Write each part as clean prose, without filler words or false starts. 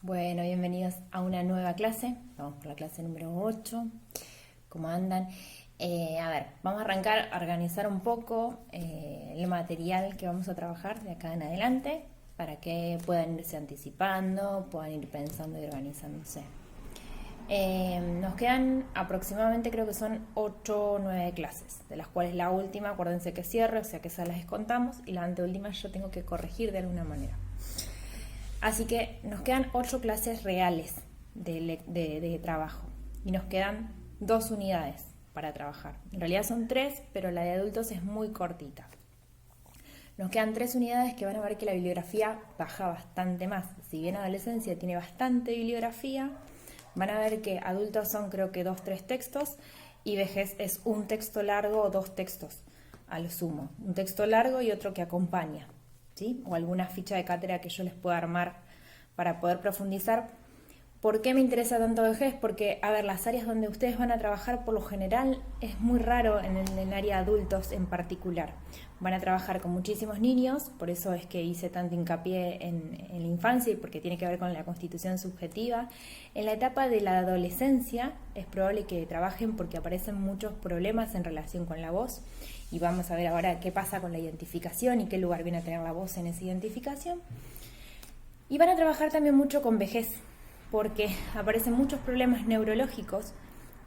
Bueno, bienvenidos a una nueva clase. Vamos por la clase número 8. ¿Cómo andan? Vamos a arrancar a organizar un poco el material que vamos a trabajar de acá en adelante para que puedan irse anticipando, puedan ir pensando y organizándose. Nos quedan aproximadamente, creo que son 8 o 9 clases, de las cuales la última, acuérdense que cierre, o sea que esas las descontamos, y la anteúltima yo tengo que corregir de alguna manera. Así que nos quedan 8 clases reales de trabajo y nos quedan 2 unidades para trabajar. En realidad son 3, pero la de adultos es muy cortita. Nos quedan 3 unidades que van a ver que la bibliografía baja bastante más. Si bien adolescencia tiene bastante bibliografía, van a ver que adultos son creo que 2-3 textos y vejez es un texto largo o 2 textos a lo sumo. Un texto largo y otro que acompaña, ¿sí? O alguna ficha de cátedra que yo les pueda armar para poder profundizar. ¿Por qué me interesa tanto vejez? Porque, las áreas donde ustedes van a trabajar por lo general es muy raro en el área de adultos en particular. Van a trabajar con muchísimos niños, por eso es que hice tanto hincapié en la infancia y porque tiene que ver con la constitución subjetiva. En la etapa de la adolescencia es probable que trabajen porque aparecen muchos problemas en relación con la voz y vamos a ver ahora qué pasa con la identificación y qué lugar viene a tener la voz en esa identificación. Y van a trabajar también mucho con vejez, porque aparecen muchos problemas neurológicos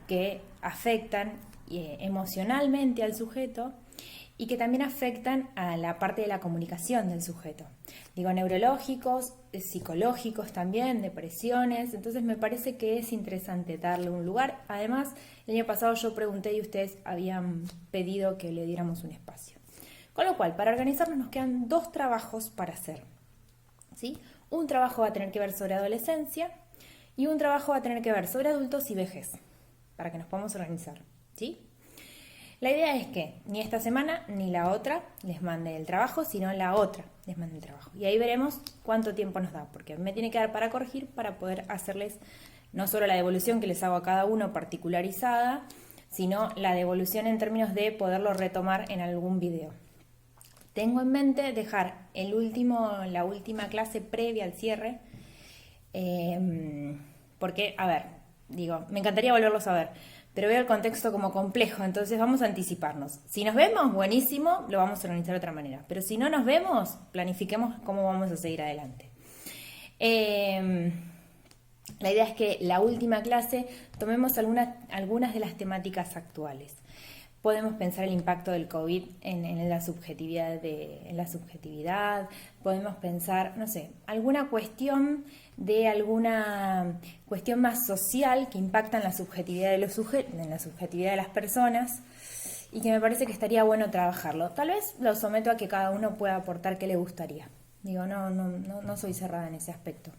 que afectan emocionalmente al sujeto y que también afectan a la parte de la comunicación del sujeto. Digo, neurológicos, psicológicos también, depresiones, entonces me parece que es interesante darle un lugar. Además, el año pasado yo pregunté y ustedes habían pedido que le diéramos un espacio. Con lo cual, para organizarnos nos quedan 2 trabajos para hacer, ¿sí? Un trabajo va a tener que ver sobre adolescencia y un trabajo va a tener que ver sobre adultos y vejez, para que nos podamos organizar, ¿sí? La idea es que ni esta semana ni la otra les mande el trabajo, sino la otra les mande el trabajo. Y ahí veremos cuánto tiempo nos da, porque me tiene que dar para corregir para poder hacerles no solo la devolución que les hago a cada uno particularizada, sino la devolución en términos de poderlo retomar en algún video. Tengo en mente dejar la última clase previa al cierre, porque, me encantaría volverlos a ver, pero veo el contexto como complejo, entonces vamos a anticiparnos. Si nos vemos, buenísimo, lo vamos a organizar de otra manera, pero si no nos vemos, planifiquemos cómo vamos a seguir adelante. La idea es que la última clase tomemos algunas de las temáticas actuales. Podemos pensar el impacto del COVID en la subjetividad, podemos pensar, alguna cuestión más social que impacta en la subjetividad en la subjetividad de las personas y que me parece que estaría bueno trabajarlo. Tal vez lo someto a que cada uno pueda aportar qué le gustaría. Digo, no soy cerrada en ese aspecto.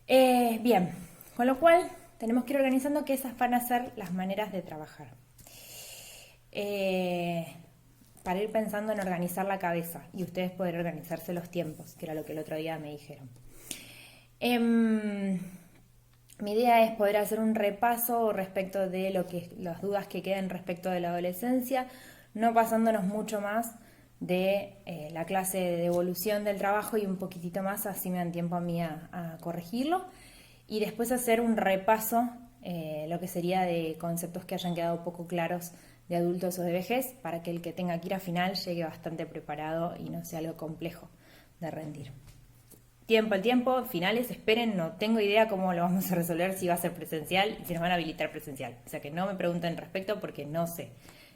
Bien, con lo cual tenemos que ir organizando que esas van a ser las maneras de trabajar. Para ir pensando en organizar la cabeza y ustedes poder organizarse los tiempos, que era lo que el otro día me dijeron. Mi idea es poder hacer un repaso respecto de las dudas que quedan respecto de la adolescencia, no pasándonos mucho más de la clase de devolución del trabajo y un poquitito más, así me dan tiempo a mí a corregirlo, y después hacer un repaso, lo que sería de conceptos que hayan quedado poco claros de adultos o de vejez, para que el que tenga que ir a final llegue bastante preparado y no sea algo complejo de rendir. Tiempo al tiempo, finales, esperen, no tengo idea cómo lo vamos a resolver, si va a ser presencial y si nos van a habilitar presencial. O sea que no me pregunten respecto porque no sé.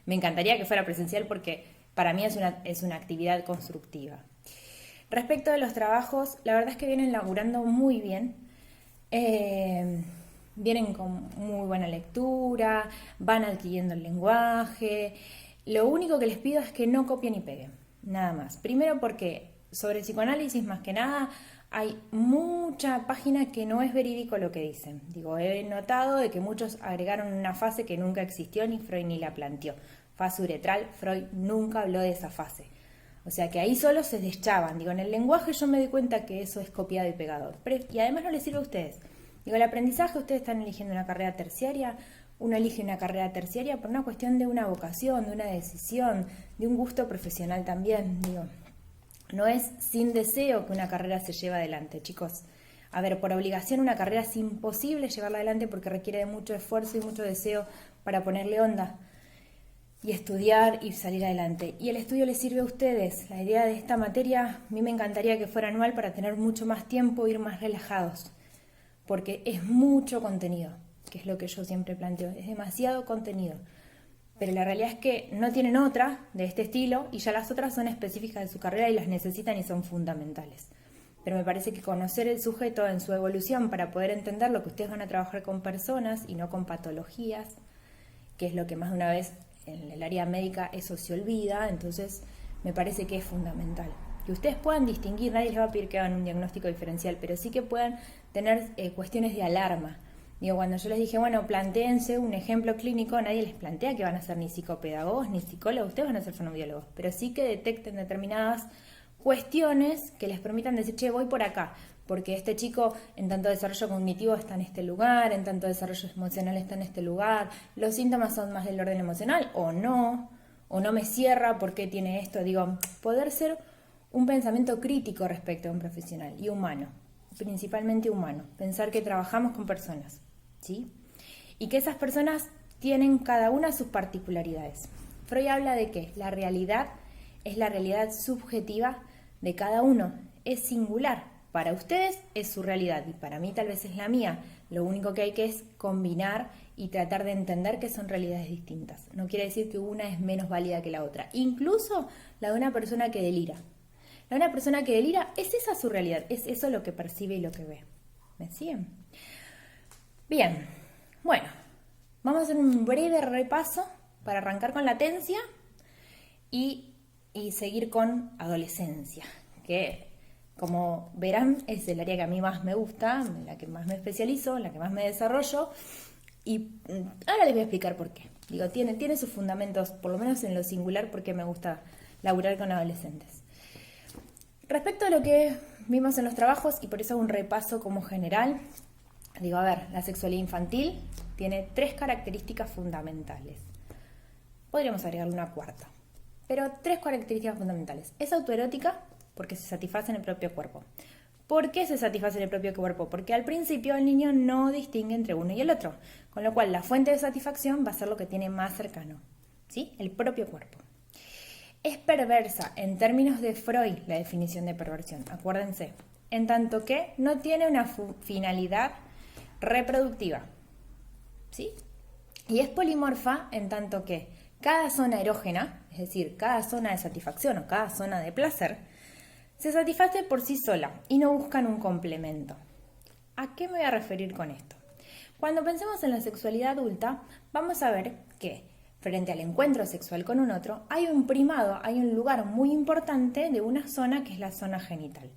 Me encantaría que fuera presencial porque para mí es una actividad constructiva. Respecto de los trabajos, la verdad es que vienen laburando muy bien. Vienen con muy buena lectura, van adquiriendo el lenguaje. Lo único que les pido es que no copien y peguen, nada más. Primero porque sobre psicoanálisis más que nada hay mucha página que no es verídico lo que dicen. Digo, he notado de que muchos agregaron una fase que nunca existió ni Freud ni la planteó. Fase uretral, Freud nunca habló de esa fase. O sea que ahí solo se deschaban. Digo, en el lenguaje yo me doy cuenta que eso es copiado y pegado. Y además no les sirve a ustedes. Digo, el aprendizaje, ustedes están eligiendo una carrera terciaria, uno elige una carrera terciaria por una cuestión de una vocación, de una decisión, de un gusto profesional también. Digo, no es sin deseo que una carrera se lleva adelante, chicos. A ver, por obligación una carrera es imposible llevarla adelante porque requiere de mucho esfuerzo y mucho deseo para ponerle onda y estudiar y salir adelante. Y el estudio les sirve a ustedes. La idea de esta materia, a mí me encantaría que fuera anual para tener mucho más tiempo e ir más relajados, porque es mucho contenido, que es lo que yo siempre planteo, es demasiado contenido. Pero la realidad es que no tienen otra de este estilo y ya las otras son específicas de su carrera y las necesitan y son fundamentales. Pero me parece que conocer el sujeto en su evolución para poder entender lo que ustedes van a trabajar con personas y no con patologías, que es lo que más de una vez en el área médica eso se olvida, entonces me parece que es fundamental. Que ustedes puedan distinguir, nadie les va a pedir que hagan un diagnóstico diferencial, pero sí que puedan tener cuestiones de alarma. Digo, cuando yo les dije, bueno, plantéense un ejemplo clínico, nadie les plantea que van a ser ni psicopedagogos ni psicólogos, ustedes van a ser fonoaudiólogos, pero sí que detecten determinadas cuestiones que les permitan decir, che, voy por acá, porque este chico en tanto desarrollo cognitivo está en este lugar, en tanto desarrollo emocional está en este lugar, los síntomas son más del orden emocional o no me cierra porque tiene esto. Digo, poder ser un pensamiento crítico respecto a un profesional y humano, principalmente humano, pensar que trabajamos con personas, ¿sí? Y que esas personas tienen cada una sus particularidades. Freud habla de que la realidad es la realidad subjetiva de cada uno, es singular. Para ustedes es su realidad y para mí tal vez es la mía. Lo único que hay que es combinar y tratar de entender que son realidades distintas. No quiere decir que una es menos válida que la otra. Incluso la de una persona que delira. La de una persona que delira es esa su realidad, es eso lo que percibe y lo que ve. ¿Me siguen? Bien, bueno, vamos a hacer un breve repaso para arrancar con latencia y seguir con adolescencia, que como verán es el área que a mí más me gusta, la que más me especializo, la que más me desarrollo, y ahora les voy a explicar por qué. Digo, tiene sus fundamentos, por lo menos en lo singular, porque me gusta laburar con adolescentes. Respecto a lo que vimos en los trabajos, y por eso hago un repaso como general, digo, a ver, la sexualidad infantil tiene 3 características fundamentales. Podríamos agregarle una cuarta, pero 3 características fundamentales. Es autoerótica porque se satisface en el propio cuerpo. ¿Por qué se satisface en el propio cuerpo? Porque al principio el niño no distingue entre uno y el otro, con lo cual la fuente de satisfacción va a ser lo que tiene más cercano, ¿sí? El propio cuerpo. Es perversa, en términos de Freud, la definición de perversión, acuérdense, en tanto que no tiene una finalidad reproductiva, ¿sí? Y es polimorfa en tanto que cada zona erógena, es decir, cada zona de satisfacción o cada zona de placer, se satisface por sí sola y no buscan un complemento. ¿A qué me voy a referir con esto? Cuando pensemos en la sexualidad adulta, vamos a ver que frente al encuentro sexual con un otro, hay un primado, hay un lugar muy importante de una zona que es la zona genital,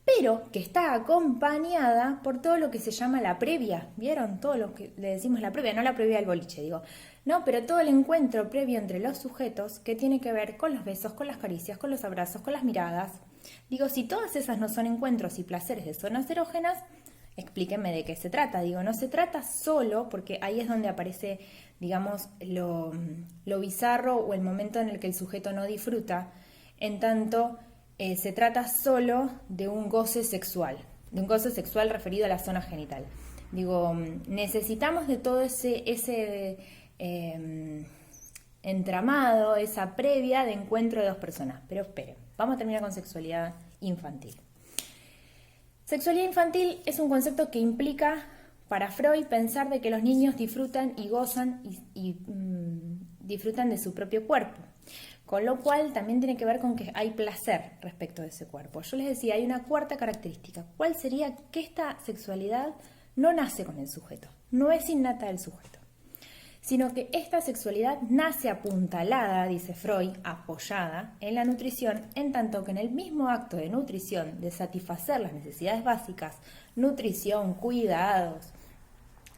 pero que está acompañada por todo lo que se llama la previa. ¿Vieron? Todo lo que le decimos la previa, no la previa del boliche, digo. No, pero todo el encuentro previo entre los sujetos que tiene que ver con los besos, con las caricias, con los abrazos, con las miradas. Digo, si todas esas no son encuentros y placeres de zonas erógenas, explíquenme de qué se trata. Digo, no se trata solo, porque ahí es donde aparece, digamos, lo bizarro o el momento en el que el sujeto no disfruta, en tanto se trata solo de un goce sexual referido a la zona genital. Digo, necesitamos de todo ese entramado, esa previa de encuentro de dos personas. Pero esperen, vamos a terminar con sexualidad infantil. Sexualidad infantil es un concepto que implica, para Freud, pensar de que los niños disfrutan y gozan y disfrutan de su propio cuerpo. Con lo cual también tiene que ver con que hay placer respecto de ese cuerpo. Yo les decía, hay una cuarta característica. ¿Cuál sería? Que esta sexualidad no nace con el sujeto, no es innata del sujeto, sino que esta sexualidad nace apuntalada, dice Freud, apoyada en la nutrición, en tanto que en el mismo acto de nutrición, de satisfacer las necesidades básicas, nutrición, cuidados,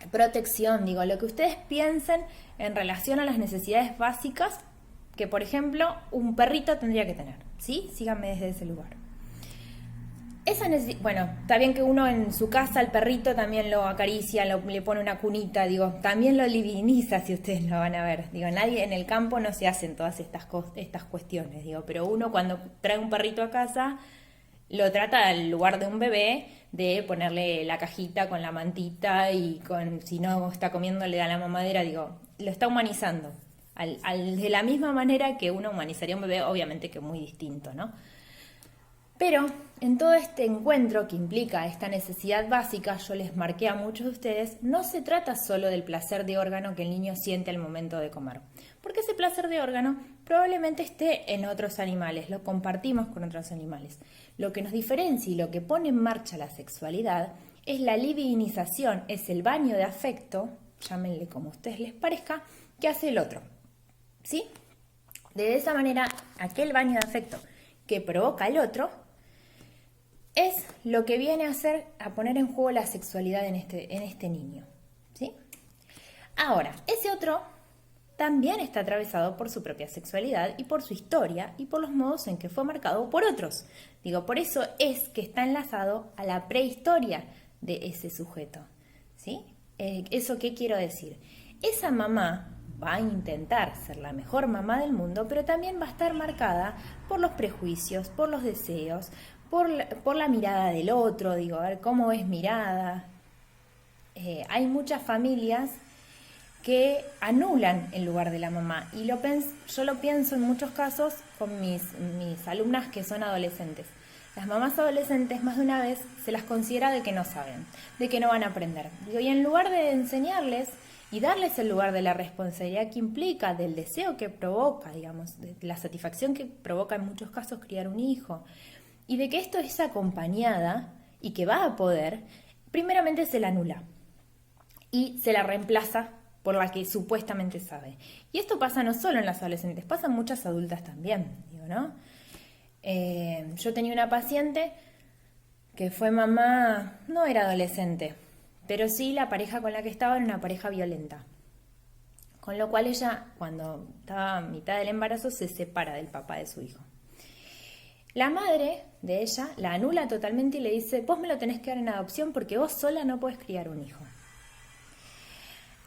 protección, digo, lo que ustedes piensen en relación a las necesidades básicas que, por ejemplo, un perrito tendría que tener, ¿sí? Síganme desde ese lugar. Bueno, está bien que uno en su casa al perrito también lo acaricia, le pone una cunita, digo, también lo diviniza, si ustedes lo van a ver. Digo, nadie en el campo no se hacen todas estas cuestiones, digo, pero uno cuando trae un perrito a casa lo trata al lugar de un bebé, de ponerle la cajita con la mantita y si no está comiendo le da la mamadera, digo, lo está humanizando. De la misma manera que uno humanizaría a un bebé, obviamente que muy distinto, ¿no? Pero en todo este encuentro que implica esta necesidad básica, yo les marqué a muchos de ustedes, no se trata solo del placer de órgano que el niño siente al momento de comer, porque ese placer de órgano probablemente esté en otros animales, lo compartimos con otros animales. Lo que nos diferencia y lo que pone en marcha la sexualidad es la libidinización, es el baño de afecto, llámenle como a ustedes les parezca, que hace el otro, ¿sí? De esa manera, aquel baño de afecto que provoca el otro es lo que viene a poner en juego la sexualidad en este niño, ¿sí? Ahora, ese otro también está atravesado por su propia sexualidad y por su historia y por los modos en que fue marcado por otros. Digo, por eso es que está enlazado a la prehistoria de ese sujeto, ¿sí? ¿Eso qué quiero decir? Esa mamá va a intentar ser la mejor mamá del mundo, pero también va a estar marcada por los prejuicios, por los deseos, por la mirada del otro, digo, a ver cómo es mirada. Hay muchas familias que anulan el lugar de la mamá y yo lo pienso en muchos casos con mis alumnas que son adolescentes. Las mamás adolescentes más de una vez se las considera de que no saben, de que no van a aprender. Digo, y en lugar de enseñarles y darles el lugar de la responsabilidad que implica, del deseo que provoca, digamos, de la satisfacción que provoca en muchos casos criar un hijo, y de que esto es acompañada y que va a poder, primeramente se la anula y se la reemplaza por la que supuestamente sabe. Y esto pasa no solo en las adolescentes, pasa en muchas adultas también, digo, ¿no? Yo tenía una paciente que fue mamá, no era adolescente, pero sí la pareja con la que estaba era una pareja violenta. Con lo cual ella, cuando estaba a mitad del embarazo, se separa del papá de su hijo. La madre de ella la anula totalmente y le dice, vos me lo tenés que dar en adopción porque vos sola no podés criar un hijo.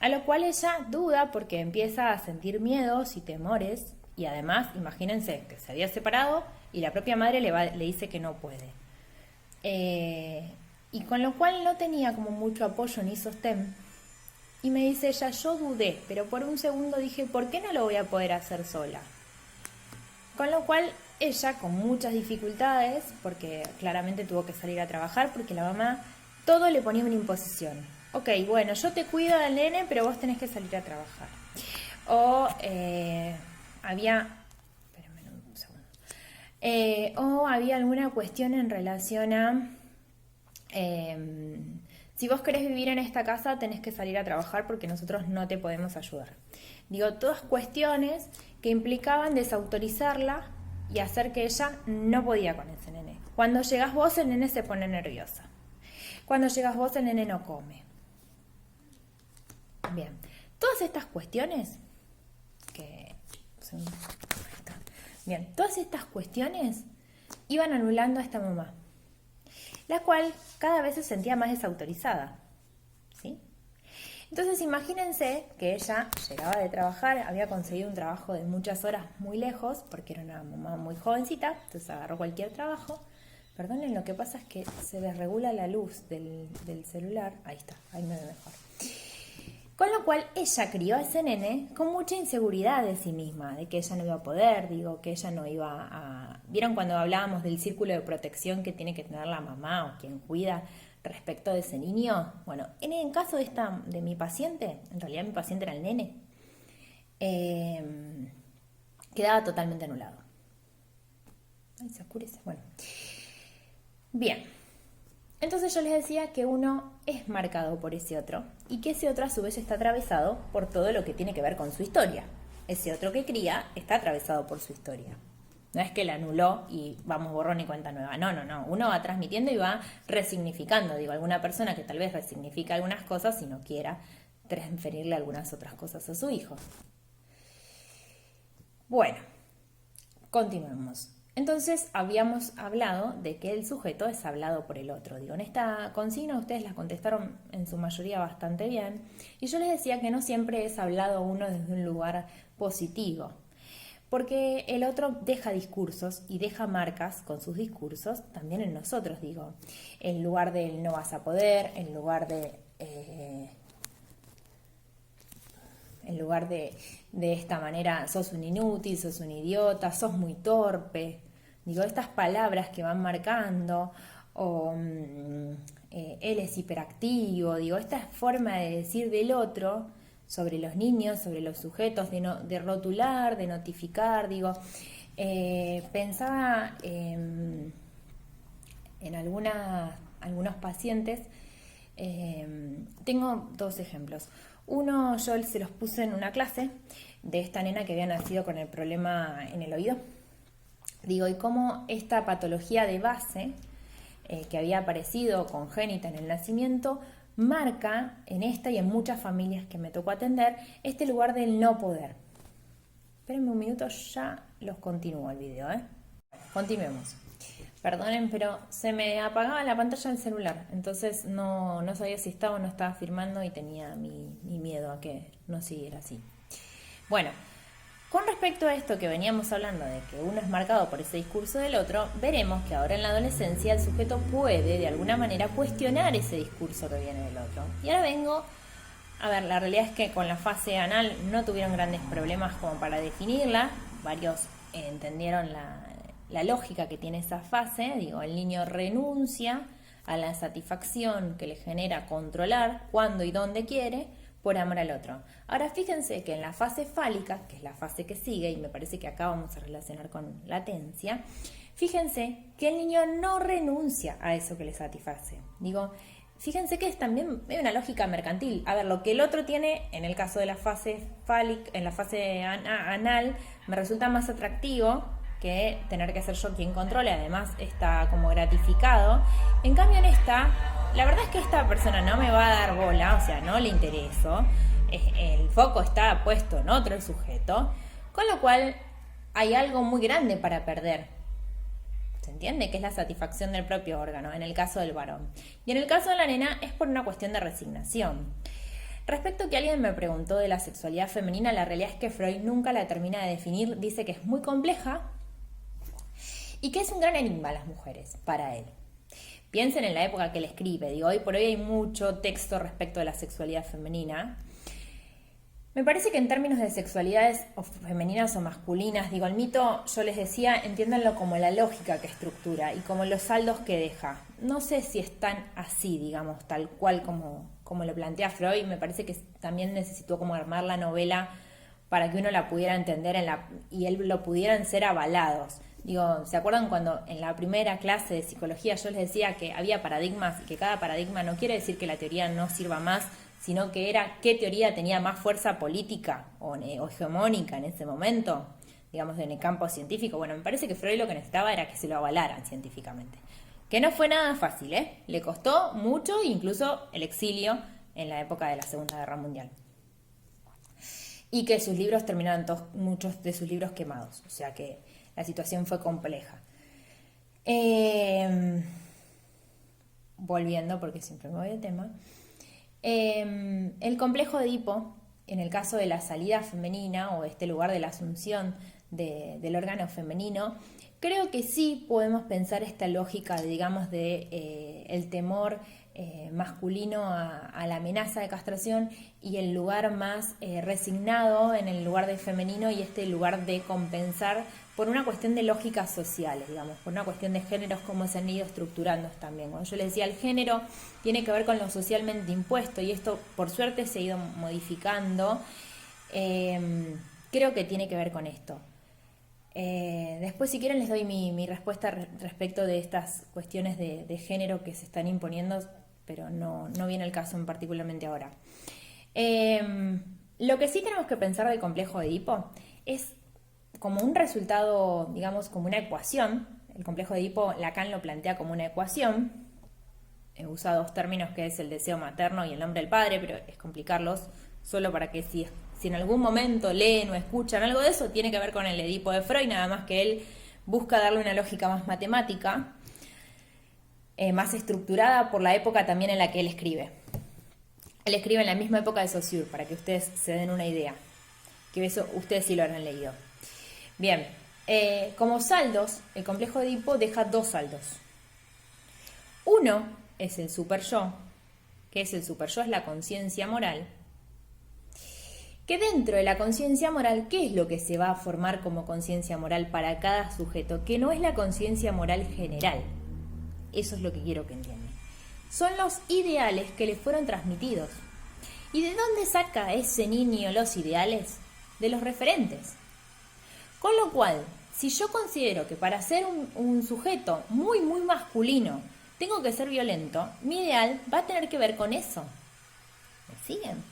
A lo cual ella duda porque empieza a sentir miedos y temores y además, imagínense que se había separado y la propia madre le dice que no puede. Y con lo cual no tenía como mucho apoyo ni sostén. Y me dice ella, yo dudé, pero por un segundo dije, ¿por qué no lo voy a poder hacer sola? Con lo cual ella, con muchas dificultades, porque claramente tuvo que salir a trabajar, porque la mamá todo le ponía una imposición. Ok, bueno, yo te cuido del nene, pero vos tenés que salir a trabajar. O había alguna cuestión en relación a si vos querés vivir en esta casa tenés que salir a trabajar porque nosotros no te podemos ayudar. Digo, todas cuestiones que implicaban desautorizarla y hacer que ella no podía con ese nene. Cuando llegas vos, el nene se pone nerviosa. Cuando llegas vos, el nene no come. Bien, todas estas cuestiones todas estas cuestiones iban anulando a esta mamá, la cual cada vez se sentía más desautorizada, ¿sí? Entonces imagínense que ella llegaba de trabajar, había conseguido un trabajo de muchas horas muy lejos, porque era una mamá muy jovencita, entonces agarró cualquier trabajo. Perdonen, lo que pasa es que se desregula la luz del celular. Ahí está, ahí me ve mejor. Con lo cual ella crió a ese nene con mucha inseguridad de sí misma, de que ella no iba a poder, digo, que ella no iba a... ¿Vieron cuando hablábamos del círculo de protección que tiene que tener la mamá o quien cuida respecto de ese niño? Bueno, en el caso de mi paciente, en realidad mi paciente era el nene, quedaba totalmente anulado. Ay, se oscurece. Bueno. Bien. Entonces yo les decía que uno es marcado por ese otro y que ese otro a su vez está atravesado por todo lo que tiene que ver con su historia. Ese otro que cría está atravesado por su historia. No es que la anuló y vamos borrón y cuenta nueva. No. Uno va transmitiendo y va resignificando. Digo, alguna persona que tal vez resignifica algunas cosas y no quiera transferirle algunas otras cosas a su hijo. Bueno, continuemos. Entonces habíamos hablado de que el sujeto es hablado por el otro. Digo, en esta consigna ustedes la contestaron en su mayoría bastante bien. Y yo les decía que no siempre es hablado uno desde un lugar positivo. Porque el otro deja discursos y deja marcas con sus discursos también en nosotros, digo. En lugar del no vas a poder, en lugar de esta manera, sos un inútil, sos un idiota, sos muy torpe. Digo, estas palabras que van marcando, o él es hiperactivo, digo, esta forma de decir del otro sobre los niños, sobre los sujetos, de rotular, de notificar, digo, pensaba en algunos pacientes. Tengo dos ejemplos. Uno yo se los puse en una clase de esta nena que había nacido con el problema en el oído. Digo, y cómo esta patología de base que había aparecido congénita en el nacimiento marca en esta y en muchas familias que me tocó atender este lugar del no poder. Espérenme un minuto, ya los continúo el video, Continuemos. Perdonen, pero se me apagaba la pantalla del celular, entonces no sabía si estaba o no estaba filmando y tenía mi miedo a que no siguiera así. Bueno, con respecto a esto que veníamos hablando de que uno es marcado por ese discurso del otro, veremos que ahora en la adolescencia el sujeto puede de alguna manera cuestionar ese discurso que viene del otro. Y ahora la realidad es que con la fase anal no tuvieron grandes problemas como para definirla, varios entendieron la lógica que tiene esa fase, digo, el niño renuncia a la satisfacción que le genera controlar cuándo y dónde quiere por amor al otro. Ahora fíjense que en la fase fálica, que es la fase que sigue, y me parece que acá vamos a relacionar con latencia, fíjense que el niño no renuncia a eso que le satisface. Digo, fíjense que es también una lógica mercantil. A ver, lo que el otro tiene, en el caso de la fase fálica, en la fase anal, me resulta más atractivo que tener que ser yo quien controle, además está como gratificado. En cambio en esta, la verdad es que esta persona no me va a dar bola, o sea, no le intereso, el foco está puesto en otro sujeto, con lo cual hay algo muy grande para perder. ¿Se entiende? Que es la satisfacción del propio órgano, en el caso del varón. Y en el caso de la nena es por una cuestión de resignación. Respecto a que alguien me preguntó de la sexualidad femenina, la realidad es que Freud nunca la termina de definir, dice que es muy compleja, y que es un gran enigma a las mujeres, para él. Piensen en la época que él escribe, digo, hoy por hoy hay mucho texto respecto de la sexualidad femenina. Me parece que en términos de sexualidades o femeninas o masculinas, digo, el mito, yo les decía, entiéndanlo como la lógica que estructura y como los saldos que deja. No sé si están así, digamos, tal cual como lo plantea Freud. Me parece que también necesitó como armar la novela para que uno la pudiera entender y él lo pudieran ser avalados. Digo, ¿se acuerdan cuando en la primera clase de psicología yo les decía que había paradigmas y que cada paradigma no quiere decir que la teoría no sirva más, sino que era qué teoría tenía más fuerza política o hegemónica en ese momento, digamos, en el campo científico? Bueno, me parece que Freud lo que necesitaba era que se lo avalaran científicamente. Que no fue nada fácil, Le costó mucho, incluso el exilio en la época de la Segunda Guerra Mundial. Y que sus libros terminaron muchos de sus libros quemados, o sea que la situación fue compleja. Volviendo, porque siempre me voy de tema. El complejo de Edipo, en el caso de la salida femenina o este lugar de la asunción del órgano femenino, creo que sí podemos pensar esta lógica, digamos, de el temor masculino a la amenaza de castración y el lugar más resignado en el lugar de femenino y este lugar de compensar por una cuestión de lógicas sociales, digamos, por una cuestión de géneros, cómo se han ido estructurando también. Cuando yo les decía, el género tiene que ver con lo socialmente impuesto y esto por suerte se ha ido modificando. Creo que tiene que ver con esto. Después, si quieren, les doy mi respuesta respecto de estas cuestiones de género que se están imponiendo, pero no viene el caso en particularmente ahora. Lo que sí tenemos que pensar del complejo de Edipo es como un resultado, digamos, como una ecuación. El complejo de Edipo, Lacan lo plantea como una ecuación. Usa dos términos que es el deseo materno y el nombre del padre, pero es complicarlos solo para que si en algún momento leen o escuchan algo de eso, tiene que ver con el Edipo de Freud, nada más que él busca darle una lógica más matemática, más estructurada por la época también en la que él escribe. Él escribe en la misma época de Saussure, para que ustedes se den una idea, que eso ustedes sí lo habrán leído. Bien, como saldos, el complejo de Edipo deja dos saldos. Uno es el super yo, que es el super yo, es la conciencia moral. Que dentro de la conciencia moral, ¿qué es lo que se va a formar como conciencia moral para cada sujeto? Que no es la conciencia moral general. Eso es lo que quiero que entiendan. Son los ideales que le fueron transmitidos. ¿Y de dónde saca ese niño los ideales? De los referentes. Con lo cual, si yo considero que para ser un sujeto muy, muy masculino tengo que ser violento, mi ideal va a tener que ver con eso. ¿Me siguen?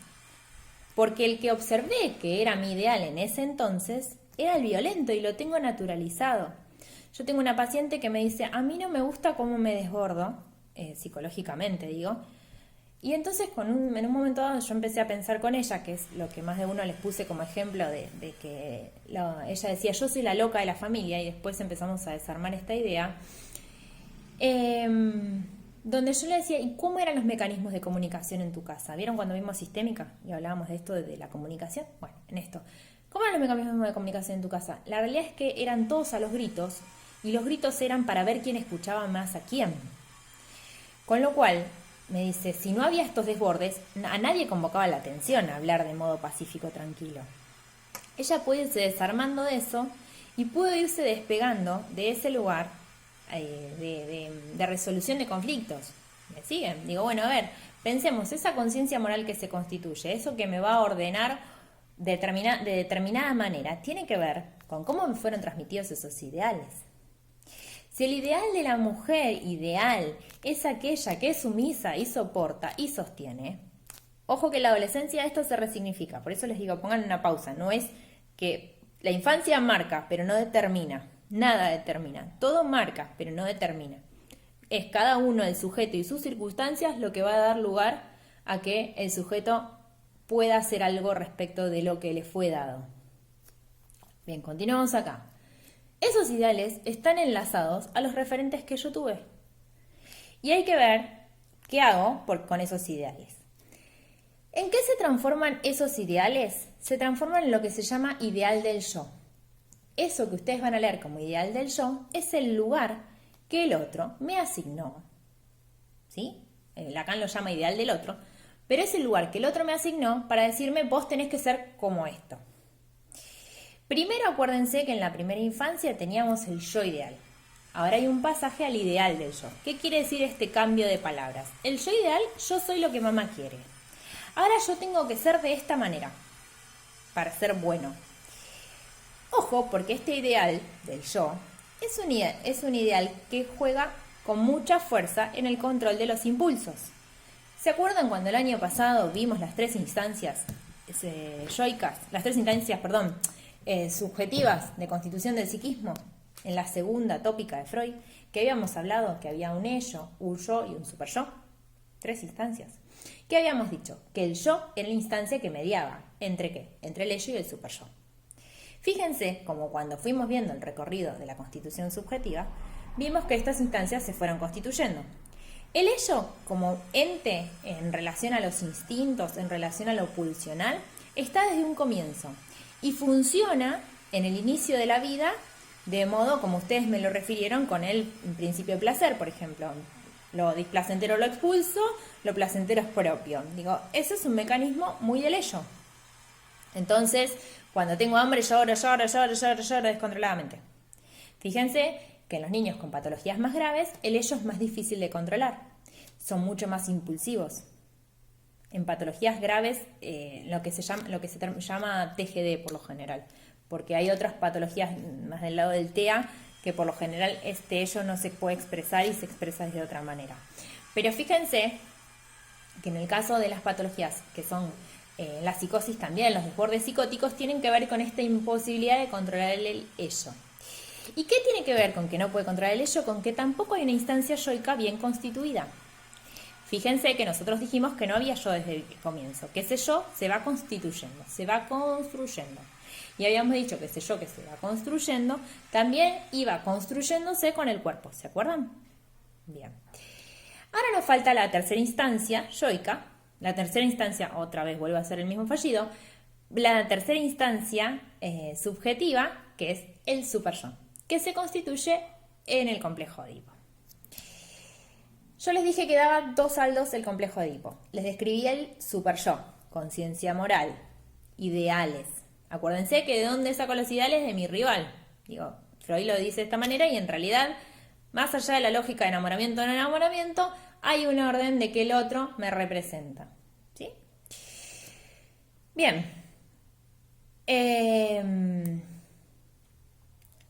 Porque el que observé que era mi ideal en ese entonces era el violento y lo tengo naturalizado. Yo tengo una paciente que me dice, a mí no me gusta cómo me desbordo, psicológicamente digo, y entonces en un momento dado yo empecé a pensar con ella, que es lo que más de uno les puse como ejemplo de que ella decía, yo soy la loca de la familia, y después empezamos a desarmar esta idea, donde yo le decía, ¿y cómo eran los mecanismos de comunicación en tu casa? ¿Vieron cuando vimos sistémica y hablábamos de esto, de la comunicación? Bueno, en esto, ¿cómo eran los mecanismos de comunicación en tu casa? La realidad es que eran todos a los gritos, y los gritos eran para ver quién escuchaba más a quién. Con lo cual, me dice, si no había estos desbordes, a nadie convocaba la atención a hablar de modo pacífico, tranquilo. Ella puede irse desarmando de eso y puede irse despegando de ese lugar de resolución de conflictos. ¿Me siguen? Digo, bueno, a ver, pensemos, esa conciencia moral que se constituye, eso que me va a ordenar de determinada manera, tiene que ver con cómo me fueron transmitidos esos ideales. Si el ideal de la mujer ideal es aquella que es sumisa y soporta y sostiene, ojo que en la adolescencia esto se resignifica, por eso les digo, pongan una pausa, no es que la infancia marca, pero no determina, nada determina, todo marca, pero no determina. Es cada uno, el sujeto y sus circunstancias, lo que va a dar lugar a que el sujeto pueda hacer algo respecto de lo que le fue dado. Bien, continuamos acá. Esos ideales están enlazados a los referentes que yo tuve. Y hay que ver qué hago con esos ideales. ¿En qué se transforman esos ideales? Se transforman en lo que se llama ideal del yo. Eso que ustedes van a leer como ideal del yo es el lugar que el otro me asignó. ¿Sí? Lacan lo llama ideal del otro, pero es el lugar que el otro me asignó para decirme, vos tenés que ser como esto. Primero acuérdense que en la primera infancia teníamos el yo ideal. Ahora hay un pasaje al ideal del yo. ¿Qué quiere decir este cambio de palabras? El yo ideal, yo soy lo que mamá quiere. Ahora yo tengo que ser de esta manera para ser bueno. Ojo, porque este ideal del yo es un ideal que juega con mucha fuerza en el control de los impulsos. ¿Se acuerdan cuando el año pasado vimos las tres instancias yoicas, subjetivas de constitución del psiquismo, en la segunda tópica de Freud, que habíamos hablado que había un ello, un yo y un super yo? Tres instancias. ¿Qué habíamos dicho? Que el yo era la instancia que mediaba. ¿Entre qué? Entre el ello y el super yo. Fíjense, como cuando fuimos viendo el recorrido de la constitución subjetiva, vimos que estas instancias se fueron constituyendo. El ello, como ente en relación a los instintos, en relación a lo pulsional, está desde un comienzo y funciona en el inicio de la vida de modo como ustedes me lo refirieron con el principio de placer, por ejemplo. Lo displacentero lo expulso, lo placentero es propio. Digo, eso es un mecanismo muy del ello. Entonces, cuando tengo hambre lloro descontroladamente. Fíjense que en los niños con patologías más graves, el ello es más difícil de controlar. Son mucho más impulsivos. En patologías graves, lo que se llama TGD por lo general, porque hay otras patologías más del lado del TEA que por lo general este ello no se puede expresar y se expresa de otra manera. Pero fíjense que en el caso de las patologías que son la psicosis también, los desbordes psicóticos, tienen que ver con esta imposibilidad de controlar el ello. ¿Y qué tiene que ver con que no puede controlar el ello? Con que tampoco hay una instancia yoica bien constituida. Fíjense que nosotros dijimos que no había yo desde el comienzo, que ese yo se va constituyendo, se va construyendo. Y habíamos dicho que ese yo que se va construyendo también iba construyéndose con el cuerpo, ¿se acuerdan? Bien. Ahora nos falta la tercera instancia yoica. La tercera instancia, otra vez vuelve a ser el mismo fallido, la tercera instancia subjetiva, que es el superyo, que se constituye en el complejo de Edipo. Yo les dije que daba dos saldos el complejo de Edipo. Les describí el superyo, conciencia moral, ideales. Acuérdense que de dónde saco los ideales de mi rival. Digo, Freud lo dice de esta manera y en realidad, más allá de la lógica de enamoramiento o no enamoramiento, hay un orden de que el otro me representa. ¿Sí? Bien.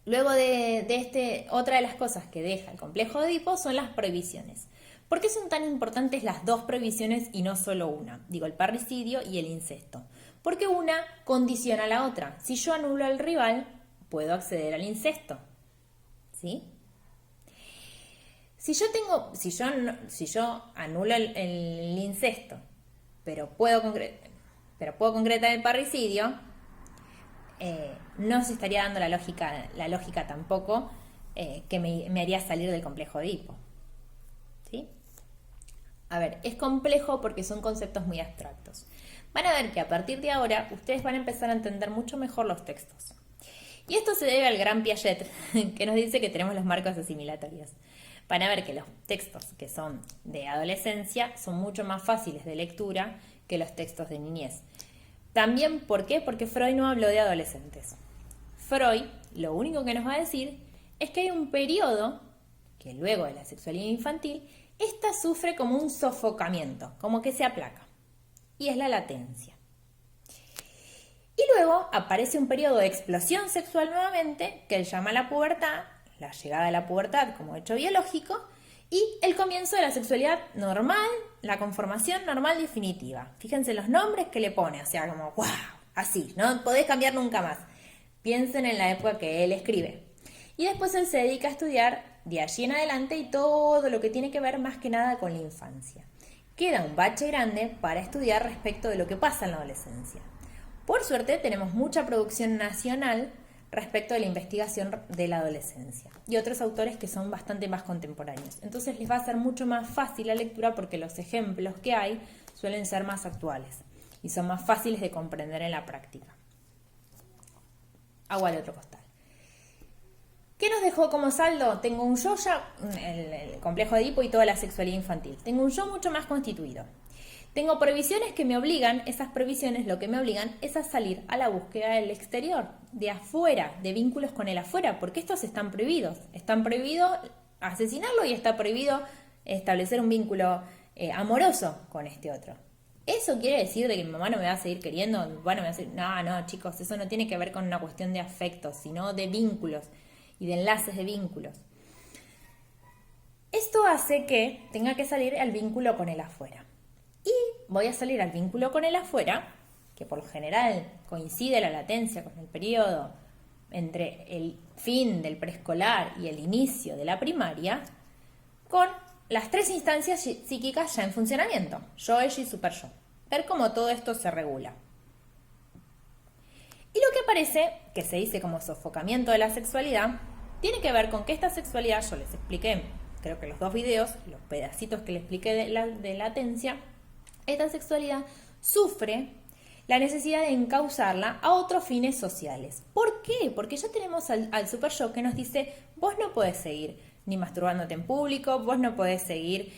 Luego de otra de las cosas que deja el complejo de Edipo son las prohibiciones. ¿Por qué son tan importantes las dos prohibiciones y no solo una? Digo, el parricidio y el incesto. Porque una condiciona a la otra. Si yo anulo al rival, puedo acceder al incesto. ¿Sí? Si yo anulo el incesto, pero puedo concretar el parricidio, no se estaría dando la lógica tampoco que me haría salir del complejo de Edipo. ¿Sí? A ver, es complejo porque son conceptos muy abstractos. Van a ver que a partir de ahora ustedes van a empezar a entender mucho mejor los textos. Y esto se debe al gran Piaget, que nos dice que tenemos los marcos asimilatorios. Van a ver que los textos que son de adolescencia son mucho más fáciles de lectura que los textos de niñez. También, ¿por qué? Porque Freud no habló de adolescentes. Freud lo único que nos va a decir es que hay un periodo que luego de la sexualidad infantil, esta sufre como un sofocamiento, como que se aplaca. Y es la latencia. Y luego aparece un periodo de explosión sexual nuevamente, que él llama la pubertad, la llegada de la pubertad como hecho biológico, y el comienzo de la sexualidad normal, la conformación normal definitiva. Fíjense los nombres que le pone, o sea, como ¡wow! Así, no podés cambiar nunca más. Piensen en la época que él escribe. Y después él se dedica a estudiar de allí en adelante y todo lo que tiene que ver más que nada con la infancia. Queda un bache grande para estudiar respecto de lo que pasa en la adolescencia. Por suerte tenemos mucha producción nacional respecto de la investigación de la adolescencia y otros autores que son bastante más contemporáneos. Entonces les va a ser mucho más fácil la lectura porque los ejemplos que hay suelen ser más actuales y son más fáciles de comprender en la práctica. Hago al otro costal. ¿Qué nos dejó como saldo? Tengo un yo ya, el complejo de Edipo y toda la sexualidad infantil. Tengo un yo mucho más constituido. Tengo prohibiciones que me obligan, esas prohibiciones lo que me obligan es a salir a la búsqueda del exterior, de afuera, de vínculos con el afuera, porque estos están prohibidos. Están prohibido asesinarlo y está prohibido establecer un vínculo amoroso con este otro. ¿Eso quiere decir de que mi mamá no me va a seguir queriendo? Bueno, me va a decir, no, chicos, eso no tiene que ver con una cuestión de afectos, sino de vínculos y de enlaces de vínculos. Esto hace que tenga que salir al vínculo con el afuera. Y voy a salir al vínculo con el afuera, que por lo general coincide la latencia con el periodo entre el fin del preescolar y el inicio de la primaria, con las tres instancias psíquicas ya en funcionamiento, yo, ella y superyo. Ver cómo todo esto se regula. Y lo que aparece, que se dice como sofocamiento de la sexualidad, tiene que ver con que esta sexualidad, yo les expliqué, creo que en los dos videos, los pedacitos que les expliqué de latencia, esta sexualidad sufre la necesidad de encauzarla a otros fines sociales. ¿Por qué? Porque ya tenemos al superyo que nos dice, vos no podés seguir ni masturbándote en público, vos no podés seguir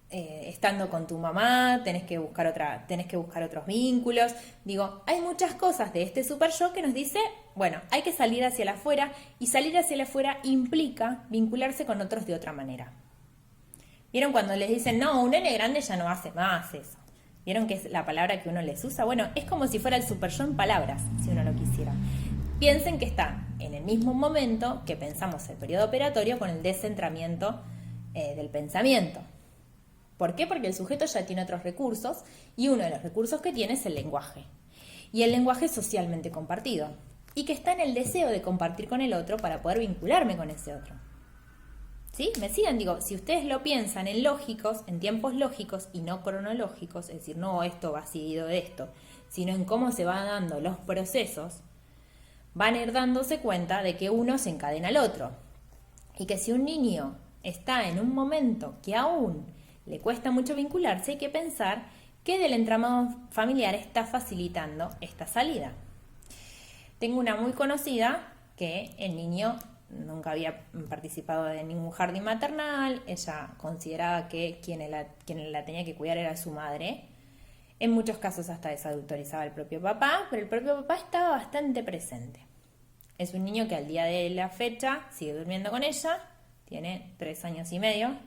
estando con tu mamá, tenés que buscar otros vínculos. Digo, hay muchas cosas de este superyo que nos dice, bueno, hay que salir hacia el afuera, y salir hacia el afuera implica vincularse con otros de otra manera. ¿Vieron cuando les dicen, no, un nene grande ya no hace más eso? ¿Vieron que es la palabra que uno les usa? Bueno, es como si fuera el superyo en palabras, si uno lo quisiera. Piensen que está en el mismo momento que pensamos el periodo operatorio con el descentramiento del pensamiento. ¿Por qué? Porque el sujeto ya tiene otros recursos y uno de los recursos que tiene es el lenguaje. Y el lenguaje es socialmente compartido y que está en el deseo de compartir con el otro para poder vincularme con ese otro. ¿Sí? ¿Me siguen? Digo, si ustedes lo piensan en lógicos, en tiempos lógicos y no cronológicos, es decir, no esto va seguido de esto, sino en cómo se van dando los procesos, van a ir dándose cuenta de que uno se encadena al otro. Y que si un niño está en un momento que aún le cuesta mucho vincularse, hay que pensar que del entramado familiar está facilitando esta salida. Tengo una muy conocida que el niño nunca había participado de ningún jardín maternal, ella consideraba que quien la tenía que cuidar era su madre. En muchos casos hasta desautorizaba al propio papá, pero el propio papá estaba bastante presente. Es un niño que al día de la fecha sigue durmiendo con ella, tiene 3 años y medio.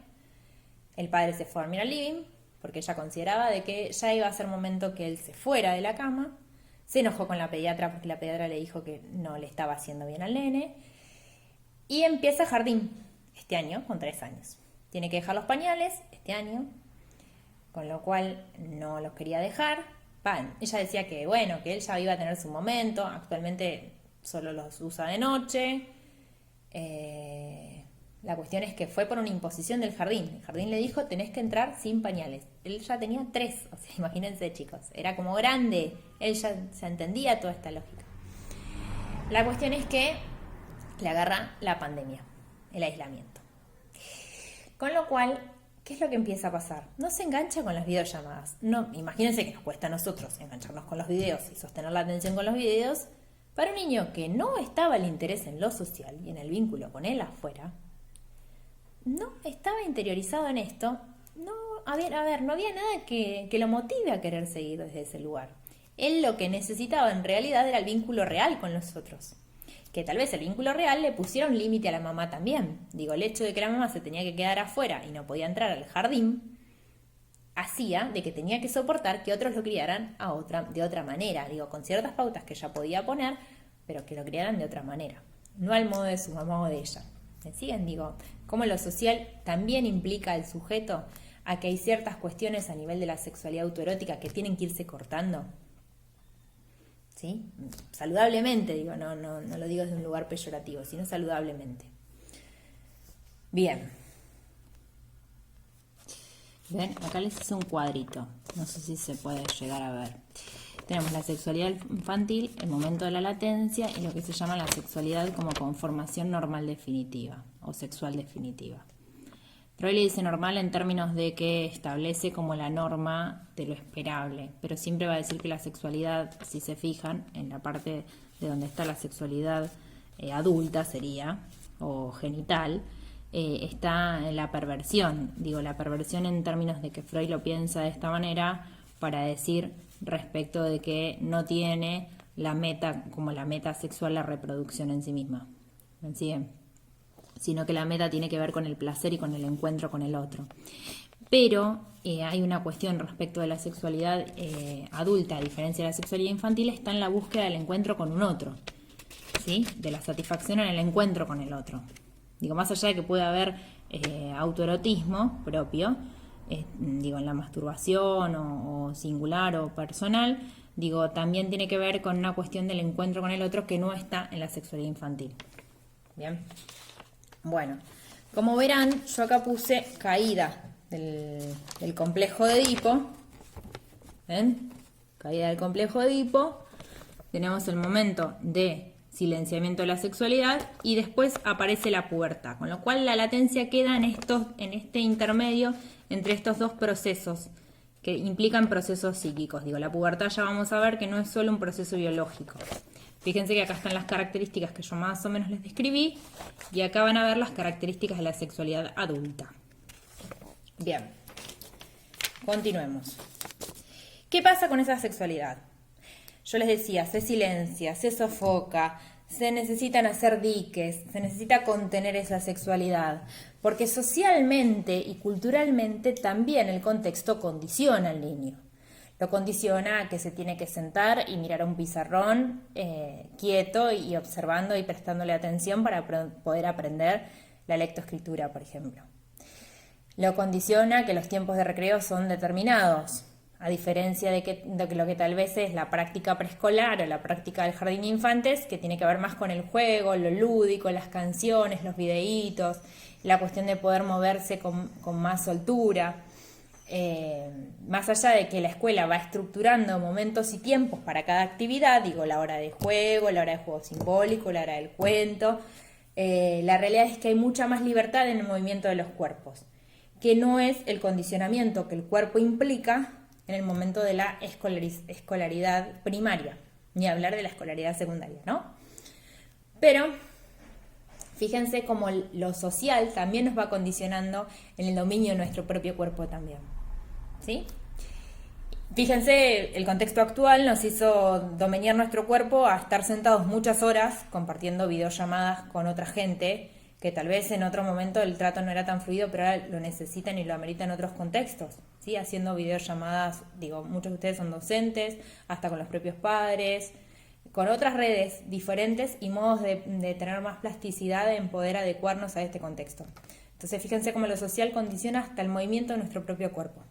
El padre se fue a dormir al living porque ella consideraba de que ya iba a ser momento que él se fuera de la cama. Se enojó con la pediatra porque la pediatra le dijo que no le estaba haciendo bien al nene. Y empieza jardín este año con 3 años. Tiene que dejar los pañales este año, con lo cual no los quería dejar. Ella decía que bueno, que él ya iba a tener su momento, actualmente solo los usa de noche. La cuestión es que fue por una imposición del jardín. El jardín le dijo, tenés que entrar sin pañales. Él ya tenía 3, o sea, imagínense chicos, era como grande, él ya se entendía toda esta lógica. La cuestión es que le agarra la pandemia, el aislamiento. Con lo cual, ¿qué es lo que empieza a pasar? No se engancha con las videollamadas. No, imagínense que nos cuesta a nosotros engancharnos con los videos y sostener la atención con los videos. Para un niño que no estaba el interés en lo social y en el vínculo con él afuera, no estaba interiorizado en esto, no había nada que lo motive a querer seguir desde ese lugar. Él lo que necesitaba en realidad era el vínculo real con los otros. Que tal vez el vínculo real le pusiera un límite a la mamá también. Digo, el hecho de que la mamá se tenía que quedar afuera y no podía entrar al jardín, hacía de que tenía que soportar que otros lo criaran de otra manera. Digo, con ciertas pautas que ella podía poner, pero que lo criaran de otra manera. No al modo de su mamá o de ella. ¿Me siguen? Digo, cómo lo social también implica al sujeto a que hay ciertas cuestiones a nivel de la sexualidad autoerótica que tienen que irse cortando. ¿Sí? Saludablemente, digo, no lo digo desde un lugar peyorativo, sino saludablemente. Bien. ¿Ven? Acá les hice un cuadrito. No sé si se puede llegar a ver. Tenemos la sexualidad infantil, el momento de la latencia y lo que se llama la sexualidad como conformación normal definitiva o sexual definitiva. Freud le dice normal en términos de que establece como la norma de lo esperable, pero siempre va a decir que la sexualidad, si se fijan, en la parte de donde está la sexualidad adulta sería, o genital, está en la perversión. Digo, la perversión en términos de que Freud lo piensa de esta manera para decir respecto de que no tiene la meta, como la meta sexual, la reproducción en sí misma. ¿Me siguen? Sino que la meta tiene que ver con el placer y con el encuentro con el otro. Pero hay una cuestión respecto de la sexualidad adulta, a diferencia de la sexualidad infantil, está en la búsqueda del encuentro con un otro, ¿sí? De la satisfacción en el encuentro con el otro. Digo, más allá de que pueda haber autoerotismo propio, digo, en la masturbación o singular o personal, digo, también tiene que ver con una cuestión del encuentro con el otro que no está en la sexualidad infantil. Bien. Bueno, como verán, yo acá puse caída del complejo de Edipo. ¿Ven? Caída del complejo de Edipo. Tenemos el momento de silenciamiento de la sexualidad y después aparece la pubertad, con lo cual la latencia queda en este intermedio entre estos dos procesos que implican procesos psíquicos. Digo, la pubertad ya vamos a ver que no es solo un proceso biológico. Fíjense que acá están las características que yo más o menos les describí y acá van a ver las características de la sexualidad adulta. Bien, continuemos. ¿Qué pasa con esa sexualidad? Yo les decía, se silencia, se sofoca, se necesitan hacer diques, se necesita contener esa sexualidad, porque socialmente y culturalmente también el contexto condiciona al niño. Lo condiciona a que se tiene que sentar y mirar a un pizarrón quieto y observando y prestándole atención para poder aprender la lectoescritura, por ejemplo. Lo condiciona que los tiempos de recreo son determinados, a diferencia de lo que tal vez es la práctica preescolar o la práctica del jardín de infantes, que tiene que ver más con el juego, lo lúdico, las canciones, los videitos, la cuestión de poder moverse con más soltura. Más allá de que la escuela va estructurando momentos y tiempos para cada actividad, digo, la hora de juego, la hora de juego simbólico, la hora del cuento, la realidad es que hay mucha más libertad en el movimiento de los cuerpos, que no es el condicionamiento que el cuerpo implica en el momento de la escolaridad primaria, ni hablar de la escolaridad secundaria, ¿no? Pero fíjense cómo lo social también nos va condicionando en el dominio de nuestro propio cuerpo también, ¿sí? Fíjense, el contexto actual nos hizo dominar nuestro cuerpo a estar sentados muchas horas compartiendo videollamadas con otra gente, que tal vez en otro momento el trato no era tan fluido, pero ahora lo necesitan y lo ameritan en otros contextos, ¿sí? Haciendo videollamadas, digo, muchos de ustedes son docentes, hasta con los propios padres, con otras redes diferentes y modos de tener más plasticidad en poder adecuarnos a este contexto. Entonces fíjense cómo lo social condiciona hasta el movimiento de nuestro propio cuerpo.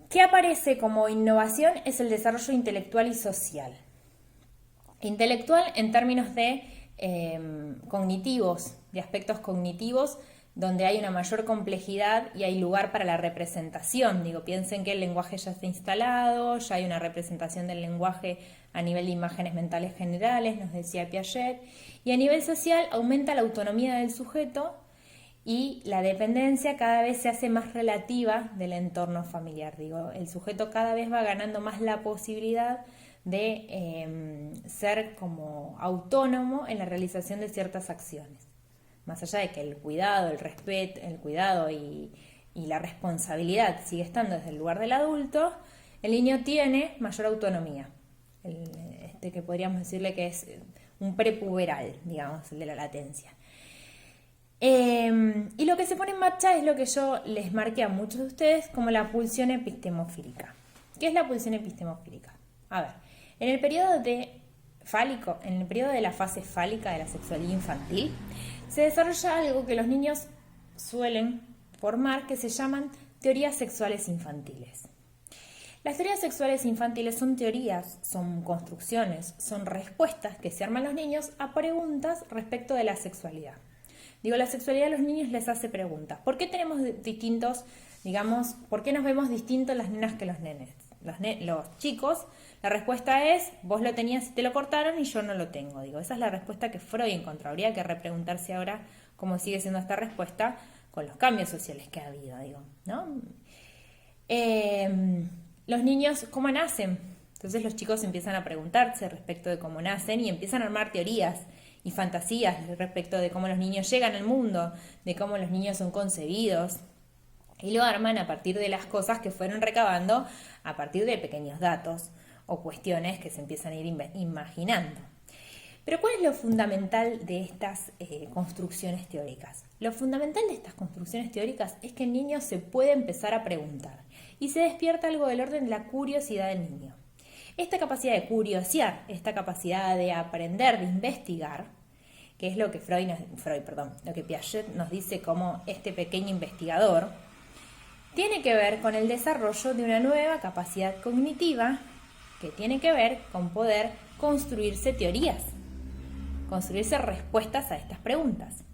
¿Qué aparece como innovación? Es el desarrollo intelectual y social. Intelectual en términos de cognitivos, de aspectos cognitivos, donde hay una mayor complejidad y hay lugar para la representación. Digo, piensen que el lenguaje ya está instalado, ya hay una representación del lenguaje a nivel de imágenes mentales generales, nos decía Piaget, y a nivel social aumenta la autonomía del sujeto y la dependencia cada vez se hace más relativa del entorno familiar. Digo, el sujeto cada vez va ganando más la posibilidad de ser como autónomo en la realización de ciertas acciones. Más allá de que el cuidado, el respeto, el cuidado y la responsabilidad sigue estando desde el lugar del adulto, el niño tiene mayor autonomía. Que podríamos decirle que es un prepuberal, digamos, el de la latencia. Y lo que se pone en marcha es lo que yo les marqué a muchos de ustedes como la pulsión epistemofílica. ¿Qué es la pulsión epistemofílica? A ver, en el periodo de la fase fálica de la sexualidad infantil, se desarrolla algo que los niños suelen formar que se llaman teorías sexuales infantiles. Las teorías sexuales infantiles son teorías, son construcciones, son respuestas que se arman los niños a preguntas respecto de la sexualidad. Digo, la sexualidad a los niños les hace preguntas. ¿Por qué tenemos distintos, digamos, por qué nos vemos distintos las nenas que los nenes? Los chicos, la respuesta es, vos lo tenías y te lo cortaron y yo no lo tengo. Digo, esa es la respuesta que Freud encontró. Habría que repreguntarse ahora cómo sigue siendo esta respuesta con los cambios sociales que ha habido, digo, ¿no? Los niños, ¿cómo nacen? Entonces los chicos empiezan a preguntarse respecto de cómo nacen y empiezan a armar teorías y fantasías respecto de cómo los niños llegan al mundo, de cómo los niños son concebidos. Y lo arman a partir de las cosas que fueron recabando a partir de pequeños datos o cuestiones que se empiezan a ir imaginando. Pero ¿cuál es lo fundamental de estas construcciones teóricas? Lo fundamental de estas construcciones teóricas es que el niño se puede empezar a preguntar y se despierta algo del orden de la curiosidad del niño. Esta capacidad de curiosear, esta capacidad de aprender, de investigar, que es lo que lo que Piaget nos dice como este pequeño investigador, tiene que ver con el desarrollo de una nueva capacidad cognitiva que tiene que ver con poder construirse teorías, construirse respuestas a estas preguntas.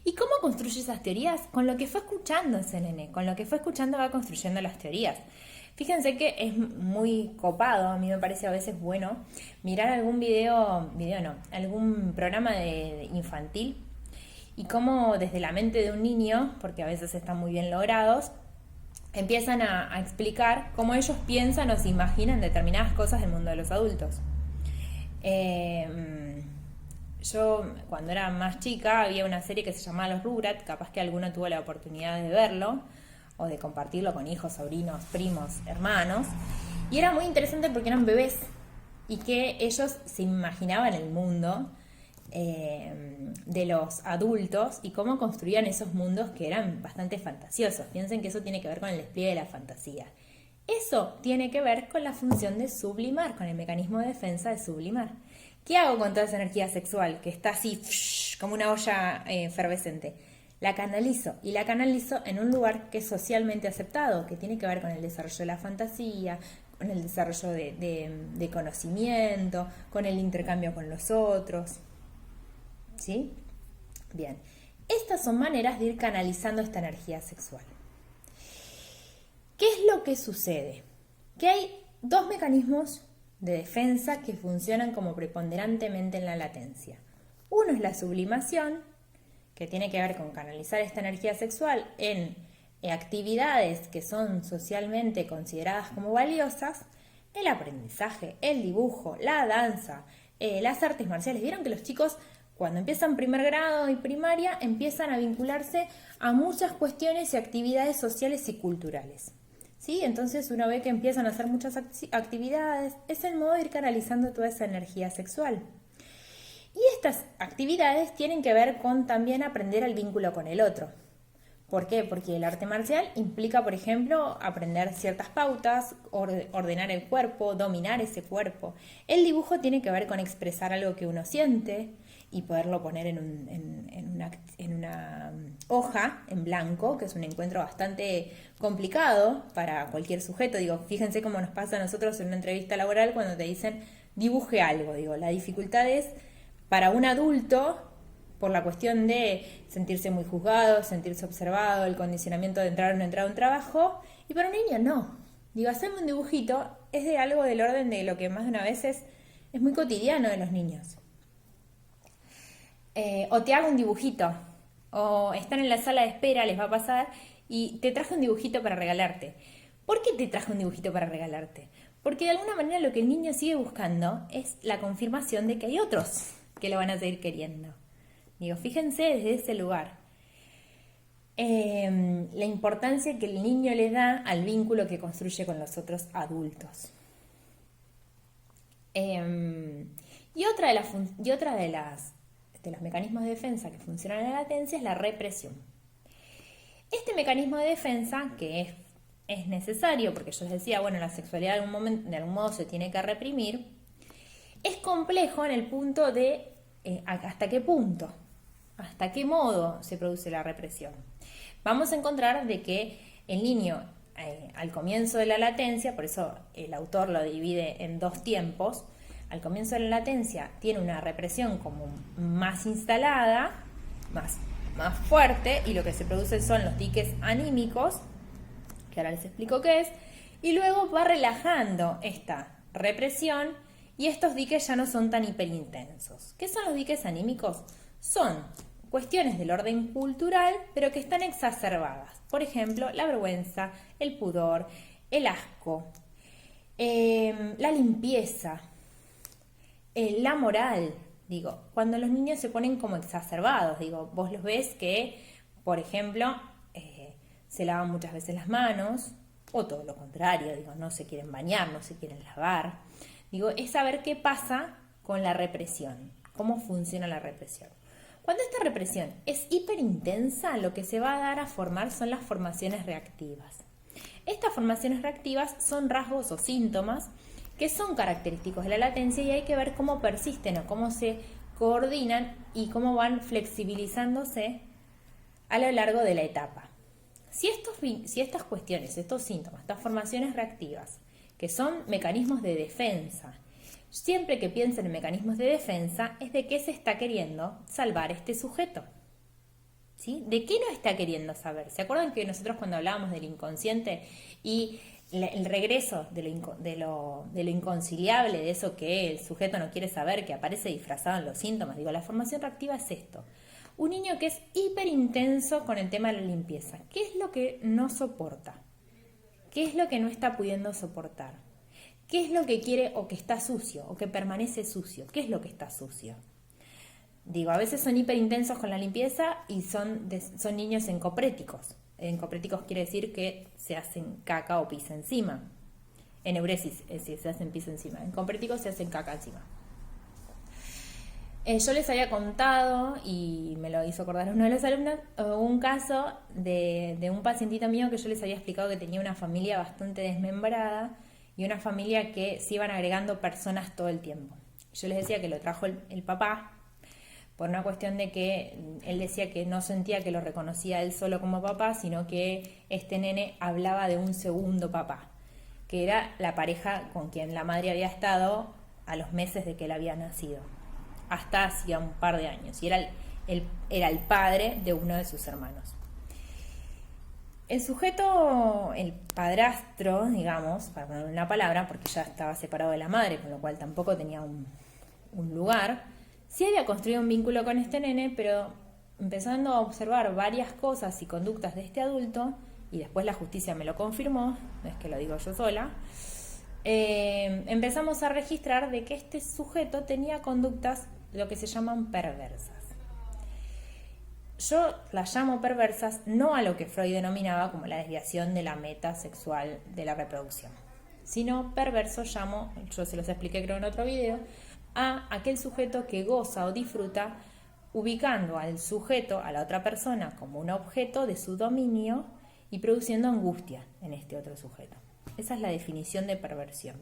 ¿Y cómo construye esas teorías? Con lo que fue escuchando ese nene, con lo que fue escuchando va construyendo las teorías. Fíjense que es muy copado, a mí me parece a veces bueno, mirar algún algún programa de infantil y cómo desde la mente de un niño, porque a veces están muy bien logrados, empiezan a explicar cómo ellos piensan o se imaginan determinadas cosas del mundo de los adultos. Yo cuando era más chica había una serie que se llamaba Los Rugrats, capaz que alguno tuvo la oportunidad de verlo o de compartirlo con hijos, sobrinos, primos, hermanos, y era muy interesante porque eran bebés y que ellos se imaginaban el mundo de los adultos y cómo construían esos mundos que eran bastante fantasiosos. Piensen que eso tiene que ver con el despliegue de la fantasía. Eso tiene que ver con la función de sublimar, con el mecanismo de defensa de sublimar. ¿Qué hago con toda esa energía sexual que está así como una olla efervescente? La canalizo y la canalizo en un lugar que es socialmente aceptado, que tiene que ver con el desarrollo de la fantasía, con el desarrollo de conocimiento, con el intercambio con los otros. ¿Sí? Bien. Estas son maneras de ir canalizando esta energía sexual. ¿Qué es lo que sucede? Que hay dos mecanismos de defensa que funcionan como preponderantemente en la latencia. Uno es la sublimación, que tiene que ver con canalizar esta energía sexual en actividades que son socialmente consideradas como valiosas, el aprendizaje, el dibujo, la danza, las artes marciales. Vieron que los chicos cuando empiezan primer grado y primaria empiezan a vincularse a muchas cuestiones y actividades sociales y culturales. ¿Sí? Entonces uno ve que empiezan a hacer muchas actividades. Es el modo de ir canalizando toda esa energía sexual. Y estas actividades tienen que ver con también aprender el vínculo con el otro. ¿Por qué? Porque el arte marcial implica, por ejemplo, aprender ciertas pautas, ordenar el cuerpo, dominar ese cuerpo. El dibujo tiene que ver con expresar algo que uno siente y poderlo poner en una hoja en blanco, que es un encuentro bastante complicado para cualquier sujeto. Digo, fíjense cómo nos pasa a nosotros en una entrevista laboral cuando te dicen dibuje algo. Digo, la dificultad es para un adulto, por la cuestión de sentirse muy juzgado, sentirse observado, el condicionamiento de entrar o no entrar a un trabajo, y para un niño no. Digo, hacerme un dibujito es de algo del orden de lo que más de una vez es muy cotidiano de los niños. O te hago un dibujito, o están en la sala de espera, les va a pasar, y te traje un dibujito para regalarte. ¿Por qué te traje un dibujito para regalarte? Porque de alguna manera lo que el niño sigue buscando es la confirmación de que hay otros que lo van a seguir queriendo. Digo, fíjense desde ese lugar. La importancia que el niño le da al vínculo que construye con los otros adultos. Y otra de los mecanismos de defensa que funcionan en la latencia es la represión. Este mecanismo de defensa, que es necesario, porque yo les decía, bueno, la sexualidad de algún modo se tiene que reprimir, es complejo en el punto de hasta qué punto, hasta qué modo se produce la represión. Vamos a encontrar de que el niño al comienzo de la latencia, por eso el autor lo divide en dos tiempos, al comienzo de la latencia tiene una represión como más instalada, más fuerte, y lo que se produce son los diques anímicos, que ahora les explico qué es, y luego va relajando esta represión y estos diques ya no son tan hiperintensos. ¿Qué son los diques anímicos? Son cuestiones del orden cultural, pero que están exacerbadas. Por ejemplo, la vergüenza, el pudor, el asco, la limpieza, la moral. Digo, cuando los niños se ponen como exacerbados, digo, vos los ves que, por ejemplo, se lavan muchas veces las manos, o todo lo contrario, digo, no se quieren bañar, no se quieren lavar. Digo, es saber qué pasa con la represión, cómo funciona la represión. Cuando esta represión es hiperintensa, lo que se va a dar a formar son las formaciones reactivas. Estas formaciones reactivas son rasgos o síntomas que son característicos de la latencia y hay que ver cómo persisten o cómo se coordinan y cómo van flexibilizándose a lo largo de la etapa. Si estas cuestiones, estos síntomas, estas formaciones reactivas, que son mecanismos de defensa, siempre que piensen en mecanismos de defensa, es de qué se está queriendo salvar este sujeto. ¿Sí? ¿De qué no está queriendo saber? ¿Se acuerdan que nosotros cuando hablábamos del inconsciente y el regreso de lo inconciliable, de eso que el sujeto no quiere saber, que aparece disfrazado en los síntomas? Digo, la formación reactiva es esto. Un niño que es hiperintenso con el tema de la limpieza. ¿Qué es lo que no soporta? ¿Qué es lo que no está pudiendo soportar? ¿Qué es lo que quiere o que está sucio o que permanece sucio? ¿Qué es lo que está sucio? Digo, a veces son hiperintensos con la limpieza y son niños encopréticos. Encopréticos quiere decir que se hacen caca o pis encima. Eneuresis es decir, se hacen pis encima. Encopréticos se hacen caca encima. Yo les había contado, y me lo hizo acordar uno de los alumnos, un caso de un pacientito mío que yo les había explicado que tenía una familia bastante desmembrada y una familia que se iban agregando personas todo el tiempo. Yo les decía que lo trajo el papá por una cuestión de que él decía que no sentía que lo reconocía él solo como papá, sino que este nene hablaba de un segundo papá, que era la pareja con quien la madre había estado a los meses de que él había nacido, hasta hacía un par de años, y era el padre de uno de sus hermanos. El sujeto, el padrastro, digamos, para poner una palabra, porque ya estaba separado de la madre, con lo cual tampoco tenía un lugar, sí había construido un vínculo con este nene, pero empezando a observar varias cosas y conductas de este adulto, y después la justicia me lo confirmó, no es que lo digo yo sola, empezamos a registrar de que este sujeto tenía conductas lo que se llaman perversas. Yo las llamo perversas no a lo que Freud denominaba como la desviación de la meta sexual de la reproducción, sino perverso llamo, yo se los expliqué creo en otro video, a aquel sujeto que goza o disfruta ubicando al sujeto, a la otra persona, como un objeto de su dominio y produciendo angustia en este otro sujeto. Esa es la definición de perversión.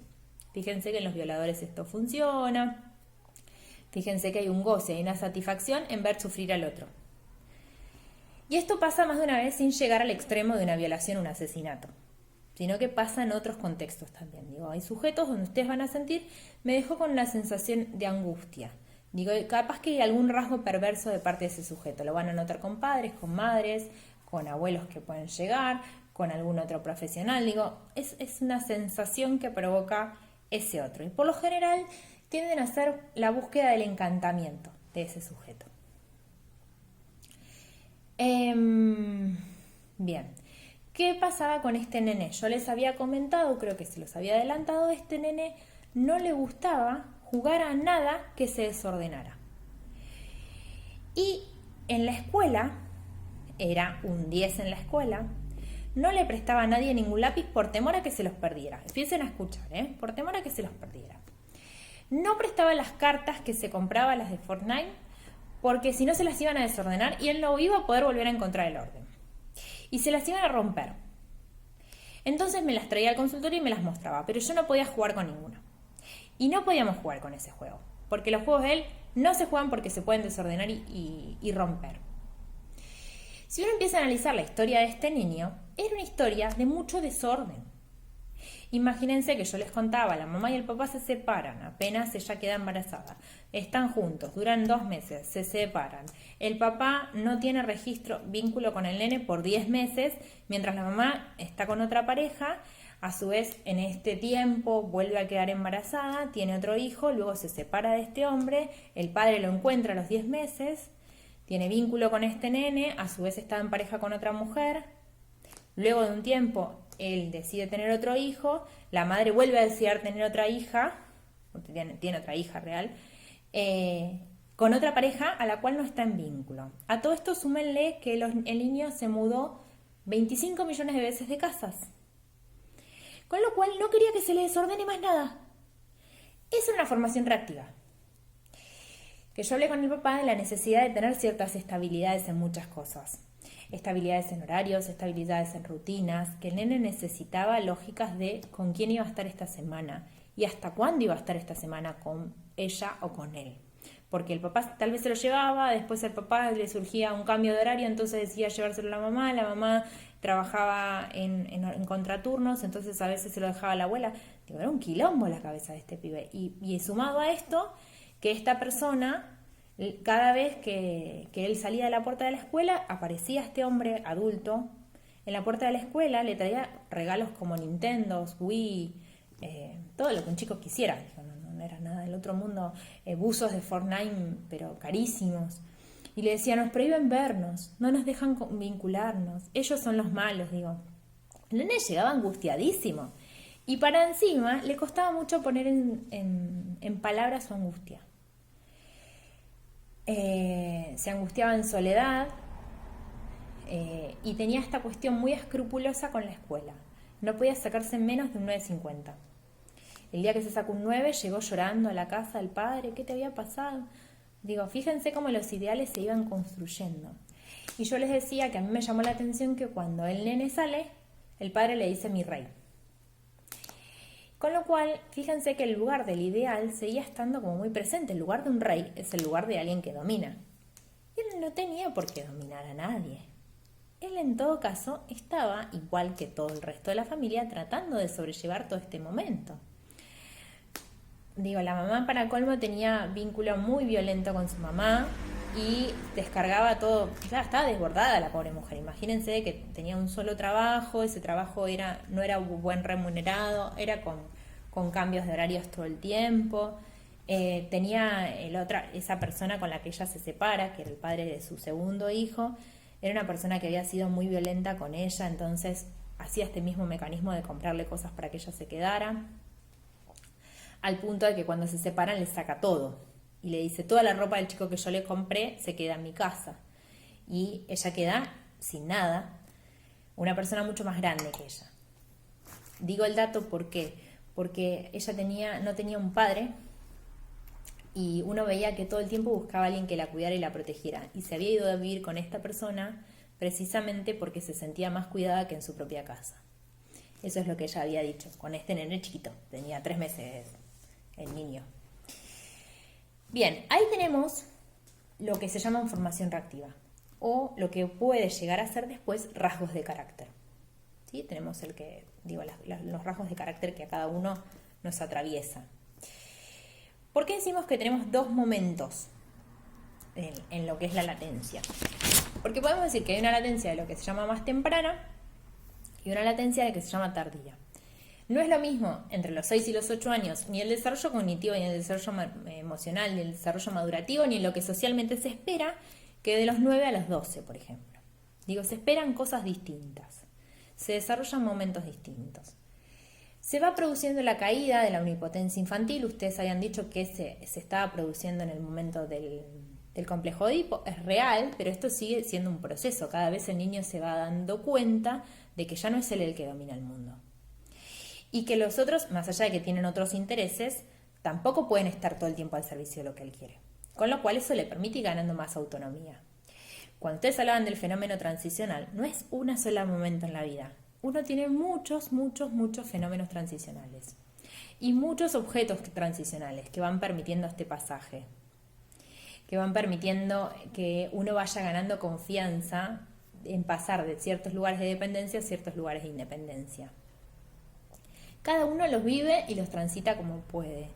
Fíjense que en los violadores esto funciona, fíjense que hay un goce y una satisfacción en ver sufrir al otro. Y esto pasa más de una vez sin llegar al extremo de una violación o un asesinato, sino que pasa en otros contextos también. Digo, hay sujetos donde ustedes van a sentir, me dejó con una sensación de angustia. Digo, capaz que hay algún rasgo perverso de parte de ese sujeto. Lo van a notar con padres, con madres, con abuelos que pueden llegar, con algún otro profesional. Digo, es una sensación que provoca ese otro. Y por lo general tienden a ser la búsqueda del encantamiento de ese sujeto. Bien, ¿qué pasaba con este nene? Yo les había comentado, creo que se los había adelantado, este nene no le gustaba jugar a nada que se desordenara. Y en la escuela, era un 10 en la escuela, no le prestaba a nadie ningún lápiz por temor a que se los perdiera. Empiecen a escuchar, por temor a que se los perdiera. No prestaba las cartas que se compraba, las de Fortnite, porque si no se las iban a desordenar y él no iba a poder volver a encontrar el orden. Y se las iban a romper. Entonces me las traía al consultorio y me las mostraba, pero yo no podía jugar con ninguna. Y no podíamos jugar con ese juego, porque los juegos de él no se juegan porque se pueden desordenar y romper. Si uno empieza a analizar la historia de este niño, era una historia de mucho desorden. Imagínense que yo les contaba, la mamá y el papá se separan, apenas ella queda embarazada. Están juntos, duran 2 meses, se separan. El papá no tiene vínculo con el nene por 10 meses, mientras la mamá está con otra pareja. A su vez, en este tiempo vuelve a quedar embarazada, tiene otro hijo, luego se separa de este hombre, el padre lo encuentra a los 10 meses, tiene vínculo con este nene, a su vez está en pareja con otra mujer. Luego de un tiempo, él decide tener otro hijo, la madre vuelve a desear tener otra hija, tiene otra hija real, con otra pareja a la cual no está en vínculo. A todo esto súmenle que el niño se mudó 25 millones de veces de casas, con lo cual no quería que se le desordene más nada. Esa es una formación reactiva. Que yo hablé con el papá de la necesidad de tener ciertas estabilidades en muchas cosas. Estabilidades en horarios, estabilidades en rutinas, que el nene necesitaba lógicas de con quién iba a estar esta semana y hasta cuándo iba a estar esta semana con ella o con él. Porque el papá tal vez se lo llevaba, después al papá le surgía un cambio de horario, entonces decía llevárselo a la mamá trabajaba en contraturnos, entonces a veces se lo dejaba a la abuela. Digo, era un quilombo la cabeza de este pibe. Y sumado a esto, que esta persona, cada vez que él salía de la puerta de la escuela, aparecía este hombre adulto en la puerta de la escuela, le traía regalos como Nintendos, Wii, todo lo que un chico quisiera. No era nada del otro mundo, buzos de Fortnite, pero carísimos. Y le decía, nos prohíben vernos, no nos dejan vincularnos, ellos son los malos, digo. El nene llegaba angustiadísimo. Y para encima le costaba mucho poner en palabras su angustia. Se angustiaba en soledad y tenía esta cuestión muy escrupulosa con la escuela. No podía sacarse menos de un 9.50. El día que se sacó un 9 llegó llorando a la casa del padre. ¿Qué te había pasado? Digo, fíjense cómo los ideales se iban construyendo. Y yo les decía que a mí me llamó la atención que cuando el nene sale, el padre le dice mi rey. Con lo cual, fíjense que el lugar del ideal seguía estando como muy presente. El lugar de un rey es el lugar de alguien que domina. Y él no tenía por qué dominar a nadie. Él en todo caso estaba, igual que todo el resto de la familia, tratando de sobrellevar todo este momento. Digo, la mamá para colmo tenía vínculo muy violento con su mamá y descargaba todo, ya estaba desbordada la pobre mujer. Imagínense que tenía un solo trabajo, ese trabajo no era buen remunerado, era con cambios de horarios todo el tiempo. Tenía esa persona con la que ella se separa, que era el padre de su segundo hijo, Era una persona que había sido muy violenta con ella, entonces hacía este mismo mecanismo de comprarle cosas para que ella se quedara, al punto de que cuando se separan le saca todo y le dice: toda la ropa del chico que yo le compré se queda en mi casa, y ella queda sin nada, una persona mucho más grande que ella. Digo el dato porque ella no tenía un padre, y uno veía que todo el tiempo buscaba a alguien que la cuidara y la protegiera, y se había ido a vivir con esta persona precisamente porque se sentía más cuidada que en su propia casa. Eso es lo que ella había dicho con este nene chiquito, tenía 3 meses el niño. Bien, ahí tenemos lo que se llama formación reactiva, o lo que puede llegar a ser después rasgos de carácter. ¿Sí? Tenemos los rasgos de carácter que a cada uno nos atraviesa. ¿Por qué decimos que tenemos 2 momentos en lo que es la latencia? Porque podemos decir que hay una latencia de lo que se llama más temprana y una latencia de lo que se llama tardía. No es lo mismo entre los 6 y los 8 años ni el desarrollo cognitivo, ni el desarrollo emocional, ni el desarrollo madurativo, ni lo que socialmente se espera, que de los 9 a los 12, por ejemplo. Se esperan cosas distintas, se desarrollan momentos distintos. Se va produciendo la caída de la omnipotencia infantil. Ustedes habían dicho que se estaba produciendo en el momento del complejo de Edipo. Es real, pero esto sigue siendo un proceso. Cada vez el niño se va dando cuenta de que ya no es él el que domina el mundo. Y que los otros, más allá de que tienen otros intereses, tampoco pueden estar todo el tiempo al servicio de lo que él quiere. Con lo cual eso le permite ir ganando más autonomía. Cuando ustedes hablaban del fenómeno transicional, no es un solo momento en la vida. Uno tiene muchos fenómenos transicionales y muchos objetos transicionales que van permitiendo este pasaje, que van permitiendo que uno vaya ganando confianza en pasar de ciertos lugares de dependencia a ciertos lugares de independencia. Cada uno los vive y los transita como puede.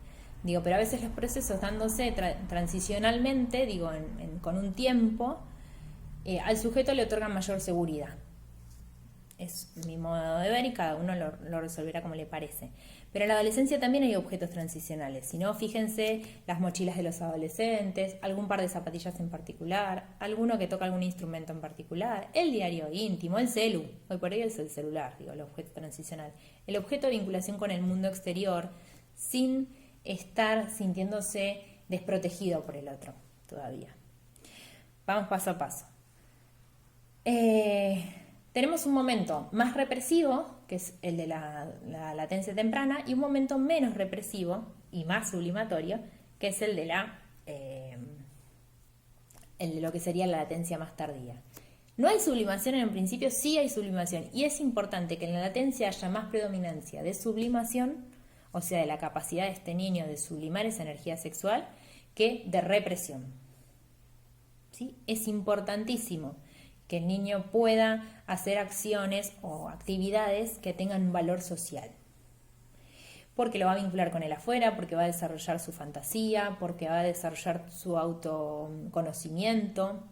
Pero a veces los procesos dándose transicionalmente, con un tiempo, al sujeto le otorgan mayor seguridad. Es mi modo de ver y cada uno lo resolverá como le parece. Pero en la adolescencia también hay objetos transicionales. Si no, fíjense las mochilas de los adolescentes, algún par de zapatillas en particular, alguno que toca algún instrumento en particular, el diario íntimo, el celu. Hoy por hoy es el celular, el objeto transicional. El objeto de vinculación con el mundo exterior sin estar sintiéndose desprotegido por el otro todavía. Vamos paso a paso. Tenemos un momento más represivo, que es el de la latencia temprana, y un momento menos represivo y más sublimatorio, que es el de lo que sería la latencia más tardía. ¿No hay sublimación en el principio? Sí hay sublimación, y es importante que en la latencia haya más predominancia de sublimación, o sea, de la capacidad de este niño de sublimar esa energía sexual, que de represión. ¿Sí? Es importantísimo que el niño pueda hacer acciones o actividades que tengan un valor social. Porque lo va a vincular con el afuera, porque va a desarrollar su fantasía, porque va a desarrollar su autoconocimiento.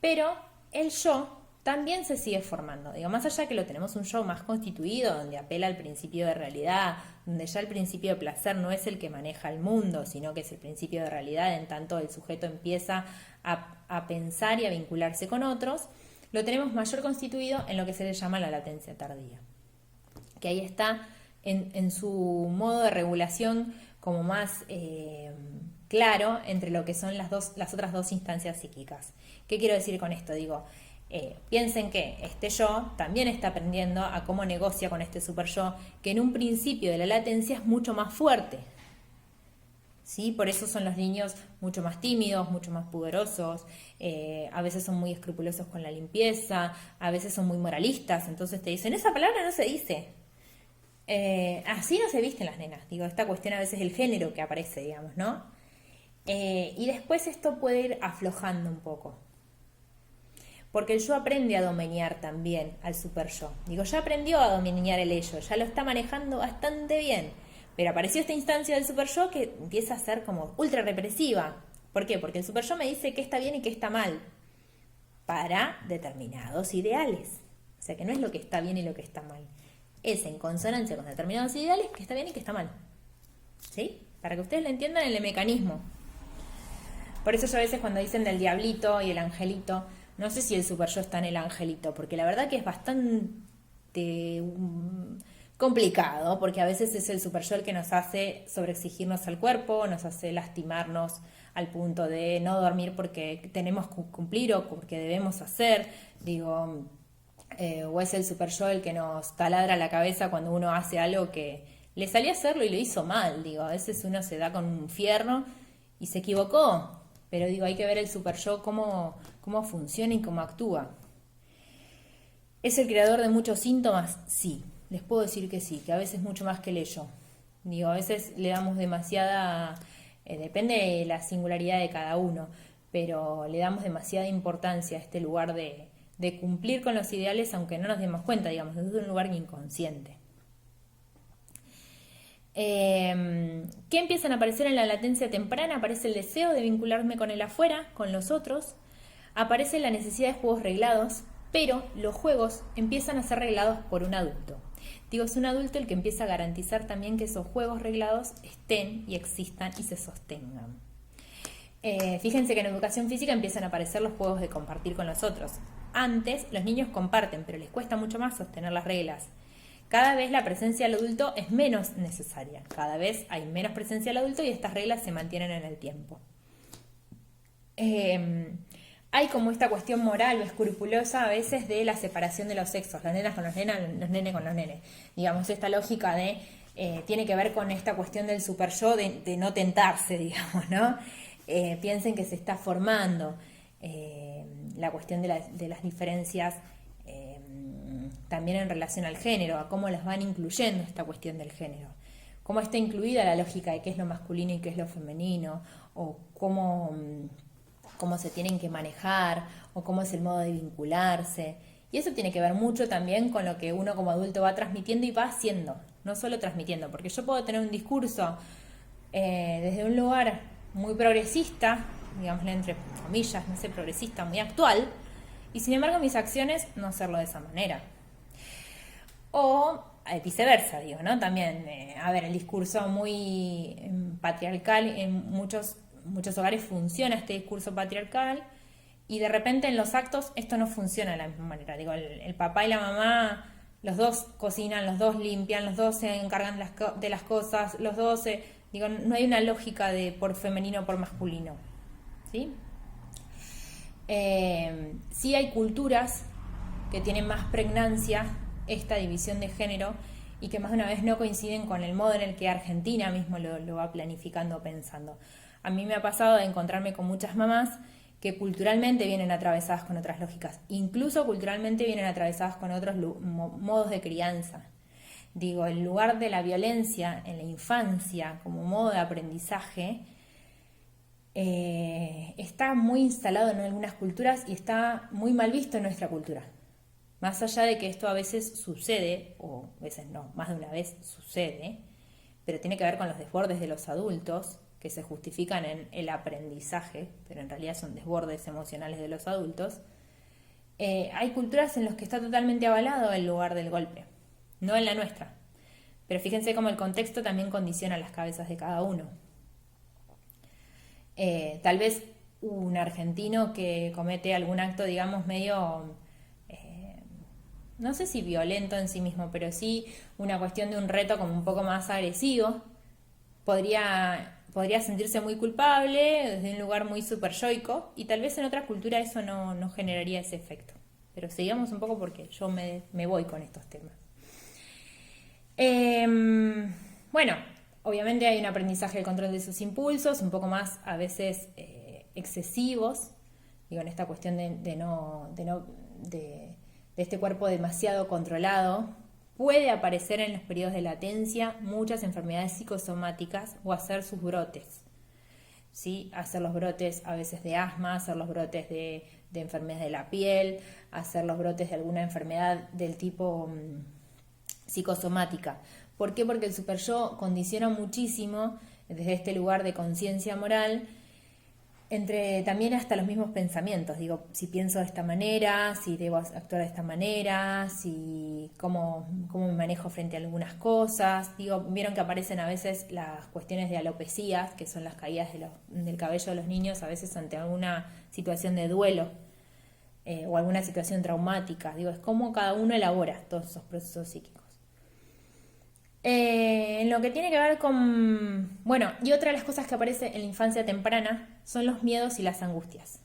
Pero el yo también se sigue formando. Más allá que lo tenemos un yo más constituido, donde apela al principio de realidad, donde ya el principio de placer no es el que maneja el mundo, sino que es el principio de realidad, en tanto el sujeto empieza a pensar y a vincularse con otros, lo tenemos mayor constituido en lo que se le llama la latencia tardía, que ahí está en su modo de regulación como más claro entre lo que son las otras 2 instancias psíquicas. ¿Qué quiero decir con esto? Piensen que este yo también está aprendiendo a cómo negocia con este super yo, que en un principio de la latencia es mucho más fuerte. ¿Sí? Por eso son los niños mucho más tímidos, mucho más pudorosos, a veces son muy escrupulosos con la limpieza, a veces son muy moralistas, entonces te dicen, esa palabra no se dice. Así no se visten las nenas, esta cuestión a veces es el género que aparece, ¿no? Y después esto puede ir aflojando un poco. Porque el yo aprende a dominar también al super yo. Ya aprendió a dominar el ello, ya lo está manejando bastante bien. Pero apareció esta instancia del super yo que empieza a ser como ultra represiva. ¿Por qué? Porque el super yo me dice qué está bien y qué está mal para determinados ideales. O sea que no es lo que está bien y lo que está mal. Es en consonancia con determinados ideales que está bien y que está mal. ¿Sí? Para que ustedes lo entiendan en el mecanismo. Por eso yo a veces cuando dicen del diablito y el angelito, no sé si el super yo está en el angelito, porque la verdad que es bastante complicado, porque a veces es el super yo el que nos hace sobreexigirnos al cuerpo, nos hace lastimarnos al punto de no dormir porque tenemos que cumplir o porque debemos hacer, digo, o es el super yo el que nos taladra la cabeza cuando uno hace algo que le salió a hacerlo y lo hizo mal, digo, a veces uno se da con un fierro y se equivocó, pero digo, hay que ver el super yo cómo funciona y cómo actúa. ¿Es el creador de muchos síntomas? Sí, les puedo decir que sí, que a veces mucho más que el yo. Digo, a veces le damos demasiada, depende de la singularidad de cada uno, pero le damos demasiada importancia a este lugar de cumplir con los ideales aunque no nos demos cuenta, digamos, es un lugar inconsciente. ¿Qué empiezan a aparecer en la latencia temprana? Aparece el deseo de vincularme con el afuera, con los otros, aparece la necesidad de juegos reglados, pero los juegos empiezan a ser reglados por un adulto. Digo, es un adulto el que empieza a garantizar también que esos juegos reglados estén y existan y se sostengan. Fíjense que en educación física empiezan a aparecer los juegos de compartir con los otros. Antes los niños comparten, pero les cuesta mucho más sostener las reglas. Cada vez la presencia del adulto es menos necesaria. Cada vez hay menos presencia del adulto y estas reglas se mantienen en el tiempo. Hay como esta cuestión moral o escrupulosa a veces de la separación de los sexos, las nenas con los nenas, los nenes con los nenes. Digamos, esta lógica de tiene que ver con esta cuestión del super yo de no tentarse, digamos, ¿no? Piensen que se está formando la cuestión de las diferencias también en relación al género, a cómo las van incluyendo esta cuestión del género. Cómo está incluida la lógica de qué es lo masculino y qué es lo femenino, o cómo se tienen que manejar, o cómo es el modo de vincularse. Y eso tiene que ver mucho también con lo que uno como adulto va transmitiendo y va haciendo, no solo transmitiendo, porque yo puedo tener un discurso desde un lugar muy progresista, digámosle entre comillas, no sé, progresista, muy actual, y sin embargo mis acciones no hacerlo de esa manera. O viceversa, digo, ¿no? También, el discurso muy patriarcal en muchos hogares funciona este discurso patriarcal y de repente en los actos esto no funciona de la misma manera. Digo, el papá y la mamá, los dos cocinan, los dos limpian, los dos se encargan de las cosas, los dos, digo, no hay una lógica de por femenino o por masculino, ¿sí? Sí hay culturas que tienen más pregnancia esta división de género y que más de una vez no coinciden con el modo en el que Argentina mismo lo va planificando o pensando. A mí me ha pasado de encontrarme con muchas mamás que culturalmente vienen atravesadas con otras lógicas, incluso culturalmente vienen atravesadas con otros modos de crianza. Digo, el lugar de la violencia en la infancia como modo de aprendizaje está muy instalado en algunas culturas y está muy mal visto en nuestra cultura. Más allá de que esto a veces sucede, o a veces no, más de una vez sucede, pero tiene que ver con los desbordes de los adultos que se justifican en el aprendizaje, pero en realidad son desbordes emocionales de los adultos. Hay culturas en las que está totalmente avalado el lugar del golpe, no en la nuestra. Pero fíjense cómo el contexto también condiciona las cabezas de cada uno. Tal vez un argentino que comete algún acto, digamos, medio no sé si violento en sí mismo, pero sí una cuestión de un reto como un poco más agresivo, podría sentirse muy culpable desde un lugar muy super yoico y tal vez en otra cultura eso no generaría ese efecto. Pero sigamos un poco porque yo me voy con estos temas. Bueno, obviamente hay un aprendizaje del control de sus impulsos, un poco más a veces excesivos, digo, en esta cuestión de este cuerpo demasiado controlado. Puede aparecer en los periodos de latencia muchas enfermedades psicosomáticas o hacer sus brotes, ¿sí? Hacer los brotes a veces de asma, hacer los brotes de enfermedades de la piel, hacer los brotes de alguna enfermedad del tipo psicosomática. ¿Por qué? Porque el super yo condiciona muchísimo desde este lugar de conciencia moral entre también hasta los mismos pensamientos. Digo, si pienso de esta manera, si debo actuar de esta manera, si cómo me manejo frente a algunas cosas. Digo, vieron que aparecen a veces las cuestiones de alopecia, que son las caídas del cabello de los niños, a veces ante alguna situación de duelo. o alguna situación traumática. Digo, es cómo cada uno elabora todos esos procesos psíquicos. En lo que tiene que ver con... Bueno, y otra de las cosas que aparece en la infancia temprana son los miedos y las angustias.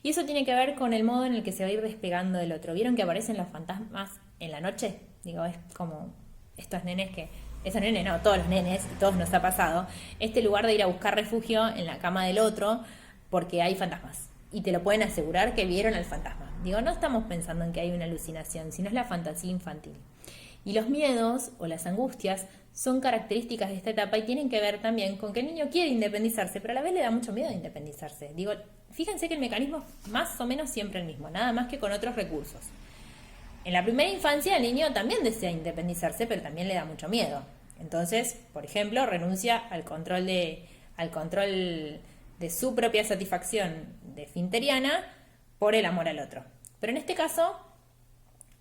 Y eso tiene que ver con el modo en el que se va a ir despegando del otro. ¿Vieron que aparecen los fantasmas en la noche? Digo, es como estos nenes que... Esos nenes no, todos los nenes, y todos nos ha pasado. Este lugar de ir a buscar refugio en la cama del otro porque hay fantasmas. Y te lo pueden asegurar que vieron al fantasma. Digo, no estamos pensando en que hay una alucinación, sino es la fantasía infantil. Y los miedos o las angustias son características de esta etapa y tienen que ver también con que el niño quiere independizarse, pero a la vez le da mucho miedo independizarse. Digo, fíjense que el mecanismo es más o menos siempre el mismo, nada más que con otros recursos. En la primera infancia el niño también desea independizarse, pero también le da mucho miedo. Entonces, por ejemplo, renuncia al control de su propia satisfacción finteriana por el amor al otro. Pero en este caso,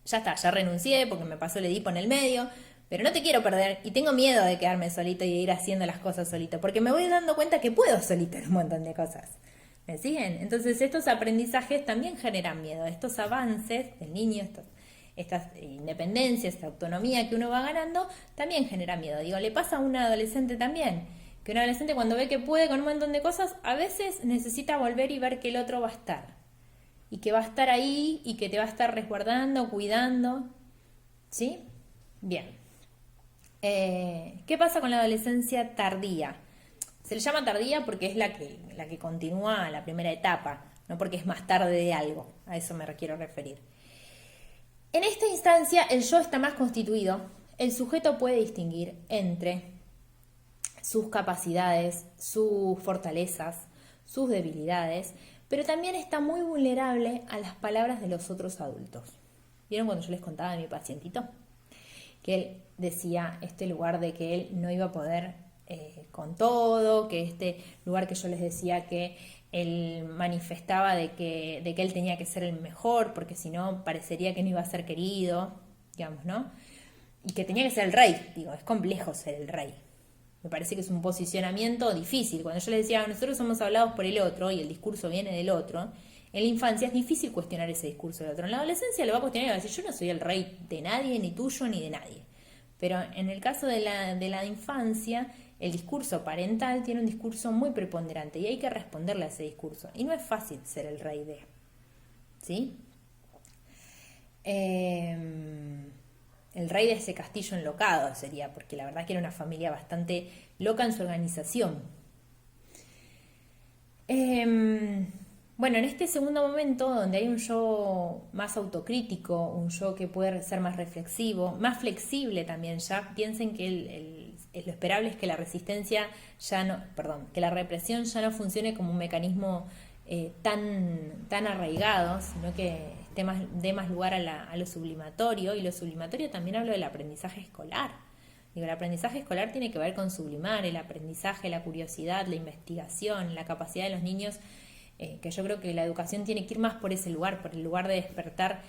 ya está, ya renuncié porque me pasó el Edipo en el medio, pero no te quiero perder y tengo miedo de quedarme solito y de ir haciendo las cosas solito, porque me voy dando cuenta que puedo solito en un montón de cosas. ¿Me siguen? Entonces estos aprendizajes también generan miedo, estos avances del niño, esta independencia, esta autonomía que uno va ganando, también genera miedo. Digo, le pasa a un adolescente también, que un adolescente cuando ve que puede con un montón de cosas, a veces necesita volver y ver que el otro va a estar. Y que va a estar ahí y que te va a estar resguardando, cuidando. ¿Sí? Bien. ¿Qué pasa con la adolescencia tardía? Se le llama tardía porque es la que continúa la primera etapa, no porque es más tarde de algo. A eso me quiero referir. En esta instancia el yo está más constituido. El sujeto puede distinguir entre sus capacidades, sus fortalezas, sus debilidades, pero también está muy vulnerable a las palabras de los otros adultos. ¿Vieron cuando yo les contaba de mi pacientito? Que él decía este lugar de que él no iba a poder con todo, que este lugar que yo les decía que él manifestaba de que él tenía que ser el mejor, porque si no parecería que no iba a ser querido, digamos, ¿no? Y que tenía que ser el rey. Digo, es complejo ser el rey. Me parece que es un posicionamiento difícil. Cuando yo les decía, nosotros somos hablados por el otro y el discurso viene del otro, en la infancia es difícil cuestionar ese discurso del otro. En la adolescencia lo va a cuestionar y va a decir, yo no soy el rey de nadie, ni tuyo, ni de nadie. Pero en el caso de la infancia, el discurso parental tiene un discurso muy preponderante y hay que responderle a ese discurso. Y no es fácil ser el rey de... ¿Sí? El rey de ese castillo enlocado sería, porque la verdad que era una familia bastante loca en su organización. Bueno, en este segundo momento, donde hay un yo más autocrítico, un yo que puede ser más reflexivo, más flexible también, ya piensen que lo esperable es que la resistencia que la represión ya no funcione como un mecanismo tan arraigado, sino que dé más lugar a lo sublimatorio, y lo sublimatorio también hablo del aprendizaje escolar. Digo, el aprendizaje escolar tiene que ver con sublimar el aprendizaje, la curiosidad, la investigación, la capacidad de los niños, que yo creo que la educación tiene que ir más por ese lugar, por el lugar de despertar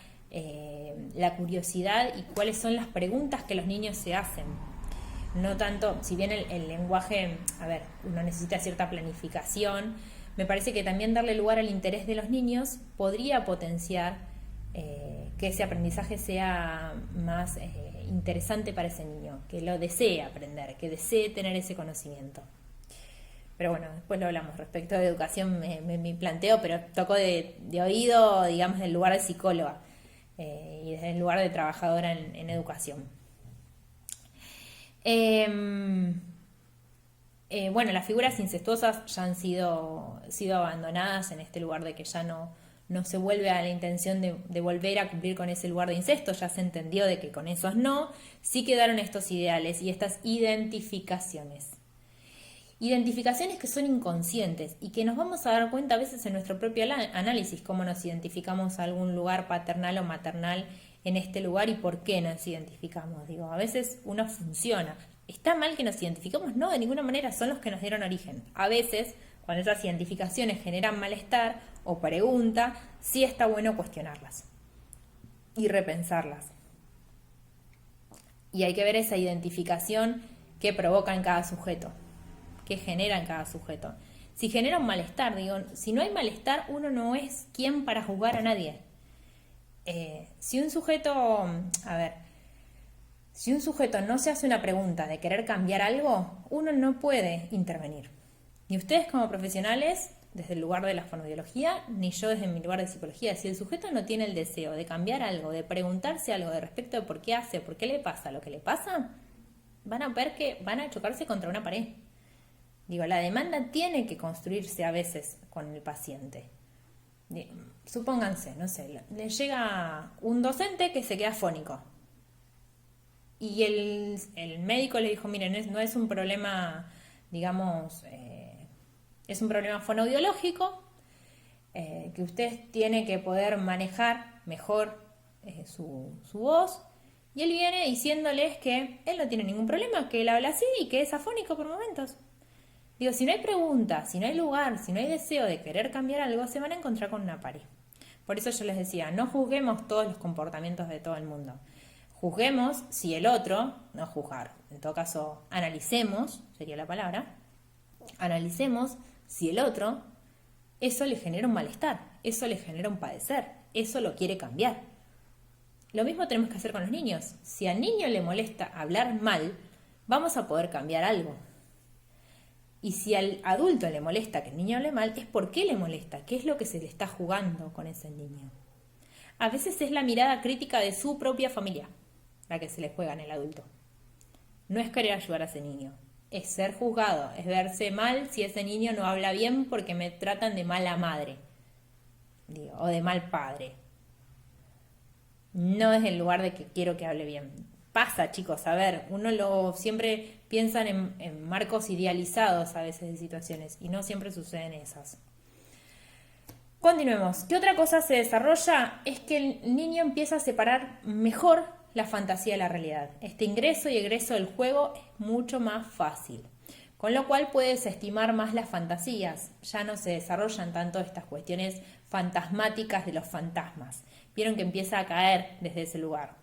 la curiosidad y cuáles son las preguntas que los niños se hacen. No tanto, si bien el lenguaje, uno necesita cierta planificación, me parece que también darle lugar al interés de los niños podría potenciar que ese aprendizaje sea más interesante para ese niño, que lo desee aprender, que desee tener ese conocimiento. Pero bueno, después lo hablamos. Respecto a educación me planteo, pero toco de oído, digamos, del lugar de psicóloga y desde el lugar de trabajadora en educación. Bueno, las figuras incestuosas ya han sido abandonadas en este lugar de que ya no se vuelve a la intención de volver a cumplir con ese lugar de incesto, ya se entendió de que con esos no, sí quedaron estos ideales y estas identificaciones. Identificaciones que son inconscientes y que nos vamos a dar cuenta a veces en nuestro propio análisis, cómo nos identificamos a algún lugar paternal o maternal en este lugar y por qué nos identificamos. Digo, a veces uno funciona. ¿Está mal que nos identifiquemos? No, de ninguna manera, son los que nos dieron origen. A veces, cuando esas identificaciones generan malestar o pregunta, sí está bueno cuestionarlas y repensarlas. Y hay que ver esa identificación que provoca en cada sujeto, que genera en cada sujeto. Si genera un malestar, digo, si no hay malestar, uno no es quien para juzgar a nadie. Si un sujeto, si un sujeto no se hace una pregunta de querer cambiar algo, uno no puede intervenir. Ni ustedes como profesionales, desde el lugar de la fonoaudiología, ni yo desde mi lugar de psicología. Si el sujeto no tiene el deseo de cambiar algo, de preguntarse algo de respecto de por qué hace, por qué le pasa lo que le pasa, van a ver que van a chocarse contra una pared. Digo, la demanda tiene que construirse a veces con el paciente. Supónganse, no sé, le llega un docente que se queda afónico. Y el médico le dijo, miren, no es un problema, digamos, es un problema fonoaudiológico que usted tiene que poder manejar mejor su voz. Y él viene diciéndoles que él no tiene ningún problema, que él habla así y que es afónico por momentos. Digo, si no hay pregunta, si no hay lugar, si no hay deseo de querer cambiar algo, se van a encontrar con una pared. Por eso yo les decía, no juzguemos todos los comportamientos de todo el mundo. Juzguemos si el otro, no juzgar, en todo caso analicemos, sería la palabra, analicemos si el otro, eso le genera un malestar, eso le genera un padecer, eso lo quiere cambiar. Lo mismo tenemos que hacer con los niños. Si al niño le molesta hablar mal, vamos a poder cambiar algo. Y si al adulto le molesta que el niño hable mal, es por qué le molesta, qué es lo que se le está jugando con ese niño. A veces es la mirada crítica de su propia familia la que se le juega en el adulto. No es querer ayudar a ese niño, es ser juzgado, es verse mal si ese niño no habla bien porque me tratan de mala madre, o de mal padre. No es el lugar de que quiero que hable bien. Pasa, chicos, a ver, uno siempre piensan en marcos idealizados a veces de situaciones y no siempre suceden esas. Continuemos. ¿Qué otra cosa se desarrolla? Es que el niño empieza a separar mejor la fantasía de la realidad. Este ingreso y egreso del juego es mucho más fácil, con lo cual puede desestimar más las fantasías. Ya no se desarrollan tanto estas cuestiones fantasmáticas de los fantasmas. Vieron que empieza a caer desde ese lugar.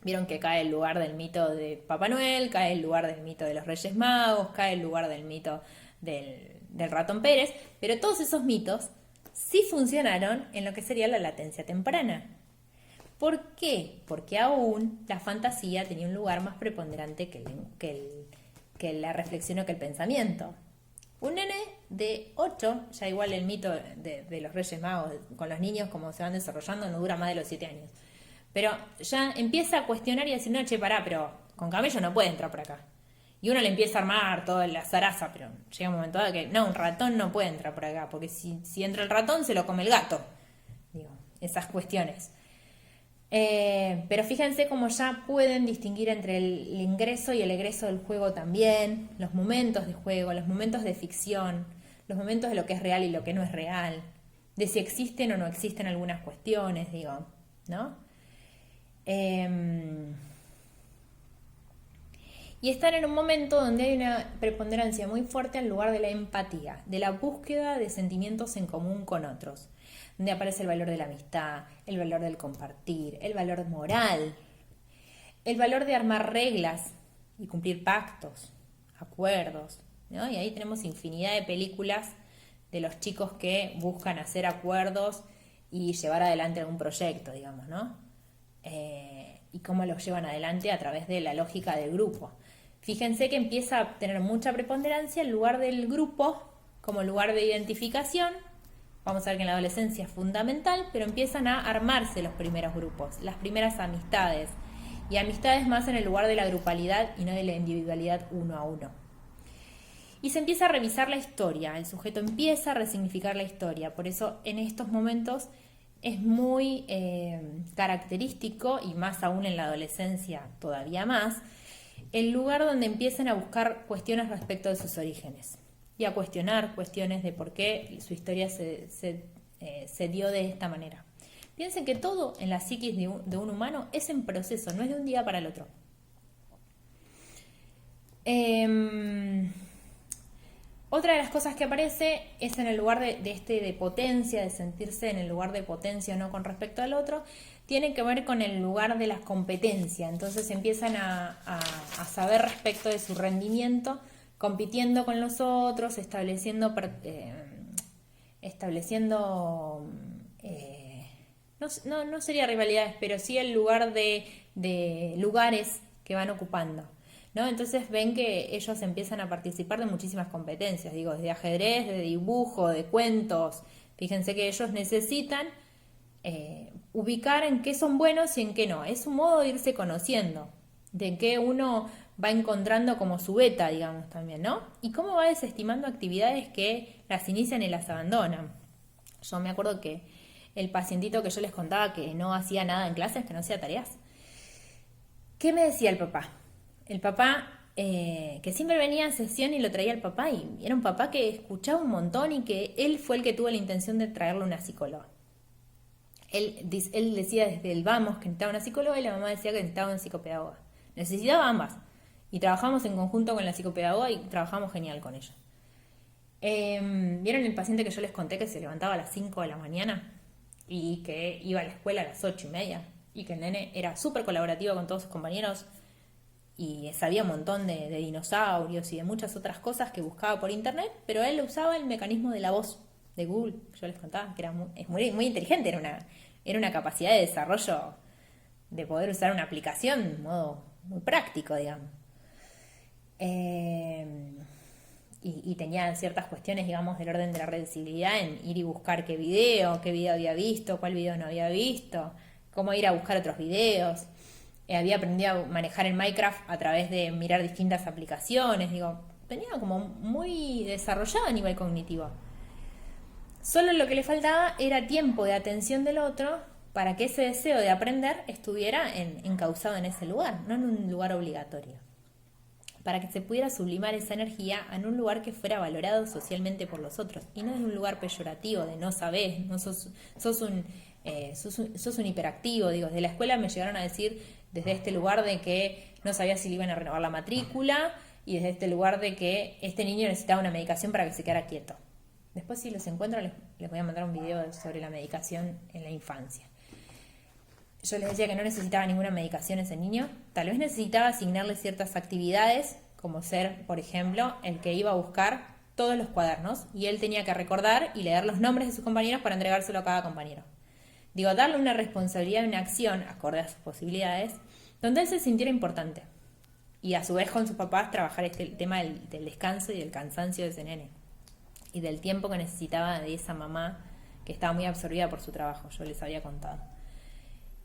Vieron que cae el lugar del mito de Papá Noel, cae el lugar del mito de los Reyes Magos, cae el lugar del mito del ratón Pérez, pero todos esos mitos sí funcionaron en lo que sería la latencia temprana. ¿Por qué? Porque aún la fantasía tenía un lugar más preponderante que la reflexión o que el pensamiento. Un nene de 8, ya igual el mito de los Reyes Magos con los niños como se van desarrollando no dura más de los 7 años. Pero ya empieza a cuestionar y a decir, no, che, pará, pero con camello no puede entrar por acá. Y uno le empieza a armar toda la zaraza, pero llega un momento dado que, no, un ratón no puede entrar por acá, porque si entra el ratón se lo come el gato. Digo, esas cuestiones. Pero fíjense cómo ya pueden distinguir entre el ingreso y el egreso del juego también, los momentos de juego, los momentos de ficción, los momentos de lo que es real y lo que no es real, de si existen o no existen algunas cuestiones, digo, ¿no? Y están en un momento donde hay una preponderancia muy fuerte al lugar de la empatía, de la búsqueda de sentimientos en común con otros, donde aparece el valor de la amistad, el valor del compartir, el valor moral, el valor de armar reglas y cumplir pactos, acuerdos, ¿no? Y ahí tenemos infinidad de películas de los chicos que buscan hacer acuerdos y llevar adelante algún proyecto, digamos, ¿no? Y cómo los llevan adelante a través de la lógica del grupo. Fíjense que empieza a tener mucha preponderancia el lugar del grupo como lugar de identificación. Vamos a ver que en la adolescencia es fundamental, pero empiezan a armarse los primeros grupos, las primeras amistades. Y amistades más en el lugar de la grupalidad y no de la individualidad uno a uno. Y se empieza a revisar la historia, el sujeto empieza a resignificar la historia. Por eso en estos momentos es muy característico, y más aún en la adolescencia todavía más, el lugar donde empiezan a buscar cuestiones respecto de sus orígenes y a cuestionar cuestiones de por qué su historia se dio de esta manera. Piensen que todo en la psiquis de un humano es en proceso, no es de un día para el otro. Otra de las cosas que aparece es en el lugar de potencia, de sentirse en el lugar de potencia, no con respecto al otro, tiene que ver con el lugar de la competencia. Entonces empiezan a saber respecto de su rendimiento, compitiendo con los otros, estableciendo no sería rivalidades, pero sí el lugar de lugares que van ocupando, ¿no? Entonces ven que ellos empiezan a participar de muchísimas competencias, digo, de ajedrez, de dibujo, de cuentos. Fíjense que ellos necesitan ubicar en qué son buenos y en qué no. Es un modo de irse conociendo, de que uno va encontrando como su beta, digamos, también, ¿no? Y cómo va desestimando actividades que las inician y las abandonan. Yo me acuerdo que el pacientito que yo les contaba que no hacía nada en clases, que no hacía tareas, ¿qué me decía el papá? El papá, que siempre venía a sesión y lo traía el papá, y era un papá que escuchaba un montón y que él fue el que tuvo la intención de traerle una psicóloga. Él decía desde el vamos que necesitaba una psicóloga y la mamá decía que necesitaba una psicopedagoga. Necesitaba ambas. Y trabajamos en conjunto con la psicopedagoga y trabajamos genial con ella. ¿Vieron el paciente que yo les conté que se levantaba a las 5 de la mañana y que iba a la escuela a las 8:30? Y que el nene era súper colaborativo con todos sus compañeros y sabía un montón de dinosaurios y de muchas otras cosas que buscaba por internet, pero él usaba el mecanismo de la voz de Google. Yo les contaba que es muy inteligente, era una capacidad de desarrollo de poder usar una aplicación de modo muy práctico, digamos. Y tenía ciertas cuestiones, digamos, del orden de la reducibilidad en ir y buscar qué video había visto, cuál video no había visto, cómo ir a buscar otros videos. Había aprendido a manejar el Minecraft a través de mirar distintas aplicaciones, digo, tenía como muy desarrollado a nivel cognitivo. Solo lo que le faltaba era tiempo de atención del otro para que ese deseo de aprender estuviera encauzado en ese lugar, no en un lugar obligatorio. Para que se pudiera sublimar esa energía en un lugar que fuera valorado socialmente por los otros y no en un lugar peyorativo de no sabés, no sos un hiperactivo. Digo, desde la escuela me llegaron a decir desde este lugar de que no sabía si le iban a renovar la matrícula y desde este lugar de que este niño necesitaba una medicación para que se quedara quieto. Después, si los encuentro, les voy a mandar un video sobre la medicación en la infancia. Yo les decía que no necesitaba ninguna medicación ese niño. Tal vez necesitaba asignarle ciertas actividades, como ser, por ejemplo, el que iba a buscar todos los cuadernos y él tenía que recordar y leer los nombres de sus compañeros para entregárselo a cada compañero. Digo, darle una responsabilidad y una acción acorde a sus posibilidades, donde él se sintiera importante. Y a su vez con sus papás trabajar el tema del descanso y del cansancio de ese nene. Y del tiempo que necesitaba de esa mamá que estaba muy absorbida por su trabajo. Yo les había contado.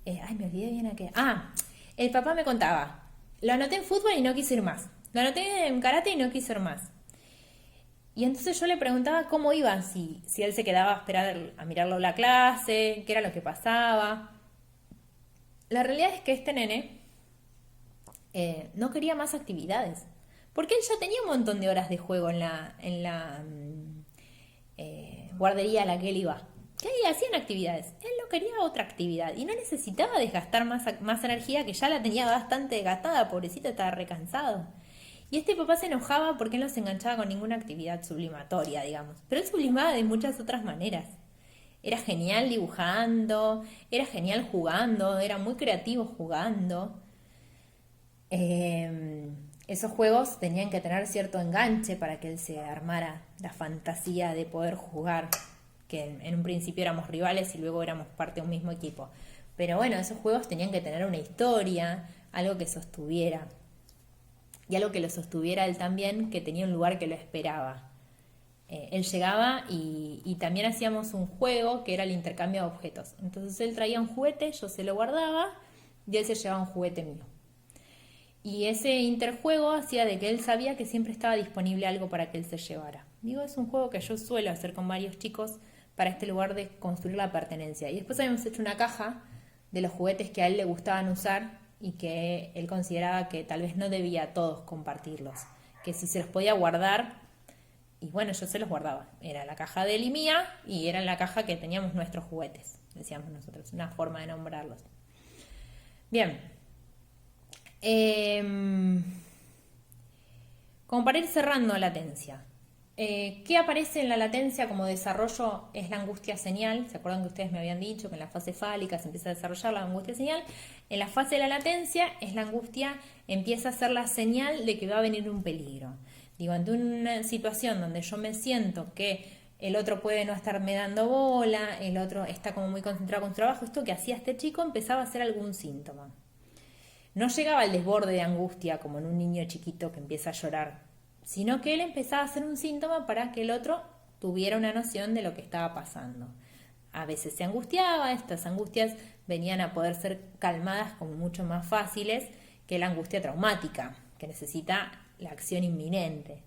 Me olvidé bien a qué. El papá me contaba. Lo anoté en fútbol y no quise ir más. Lo anoté en karate y no quise ir más. Y entonces yo le preguntaba cómo iba, si él se quedaba a esperar a mirarlo la clase, qué era lo que pasaba. La realidad es que este nene no quería más actividades. Porque él ya tenía un montón de horas de juego en la guardería a la que él iba. Que ahí hacían actividades. Él no quería otra actividad y no necesitaba desgastar más energía, que ya la tenía bastante desgastada, pobrecito, estaba recansado. Y este papá se enojaba porque él no se enganchaba con ninguna actividad sublimatoria, digamos. Pero él sublimaba de muchas otras maneras. Era genial dibujando, era genial jugando, era muy creativo jugando. Esos juegos tenían que tener cierto enganche para que él se armara la fantasía de poder jugar, que en un principio éramos rivales y luego éramos parte de un mismo equipo. Pero bueno, esos juegos tenían que tener una historia, algo que sostuviera. Y algo que lo sostuviera él también, que tenía un lugar que lo esperaba. Él llegaba y también hacíamos un juego que era el intercambio de objetos. Entonces él traía un juguete, yo se lo guardaba y él se llevaba un juguete mío. Y ese interjuego hacía de que él sabía que siempre estaba disponible algo para que él se llevara. Digo, es un juego que yo suelo hacer con varios chicos para este lugar de construir la pertenencia. Y después habíamos hecho una caja de los juguetes que a él le gustaban usar y que él consideraba que tal vez no debía a todos compartirlos, que si se los podía guardar, y bueno, yo se los guardaba. Era la caja de él y mía, y era en la caja que teníamos nuestros juguetes, decíamos nosotros, una forma de nombrarlos. Bien. Como para ir cerrando la latencia. ¿Qué aparece en la latencia como desarrollo? Es la angustia señal. ¿Se acuerdan que ustedes me habían dicho que en la fase fálica se empieza a desarrollar la angustia señal? En la fase de la latencia es la angustia, empieza a ser la señal de que va a venir un peligro. Digo, ante una situación donde yo me siento que el otro puede no estarme dando bola, el otro está como muy concentrado con su trabajo. Esto que hacía este chico empezaba a ser algún síntoma. No llegaba al desborde de angustia como en un niño chiquito que empieza a llorar, sino que él empezaba a hacer un síntoma para que el otro tuviera una noción de lo que estaba pasando. A veces se angustiaba, estas angustias venían a poder ser calmadas como mucho más fáciles que la angustia traumática, que necesita la acción inminente.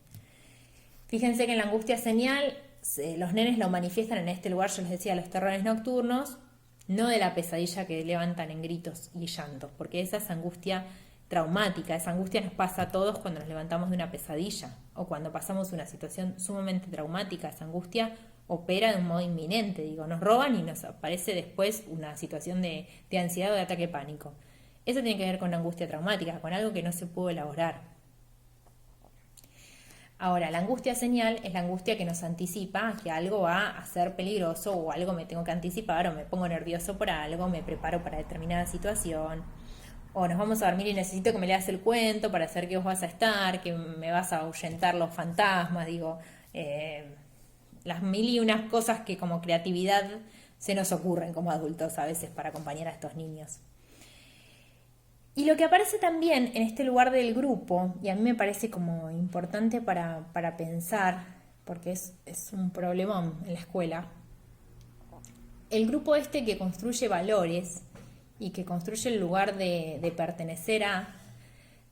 Fíjense que en la angustia señal los nenes lo manifiestan en este lugar, yo les decía, los terrores nocturnos, no de la pesadilla que levantan en gritos y llantos, porque esa es angustia traumática, esa angustia nos pasa a todos cuando nos levantamos de una pesadilla o cuando pasamos una situación sumamente traumática. Esa angustia opera de un modo inminente, nos roban y nos aparece después una situación de ansiedad o de ataque de pánico. Eso tiene que ver con la angustia traumática, con algo que no se pudo elaborar. Ahora, la angustia señal es la angustia que nos anticipa que algo va a ser peligroso o algo me tengo que anticipar o me pongo nervioso por algo, me preparo para determinada situación. O nos vamos a dormir y necesito que me leas el cuento para saber que vos vas a estar, que me vas a ahuyentar los fantasmas, las mil y unas cosas que como creatividad se nos ocurren como adultos a veces para acompañar a estos niños. Y lo que aparece también en este lugar del grupo, y a mí me parece como importante para pensar, porque es un problemón en la escuela, el grupo este que construye valores y que construye el lugar de pertenecer a,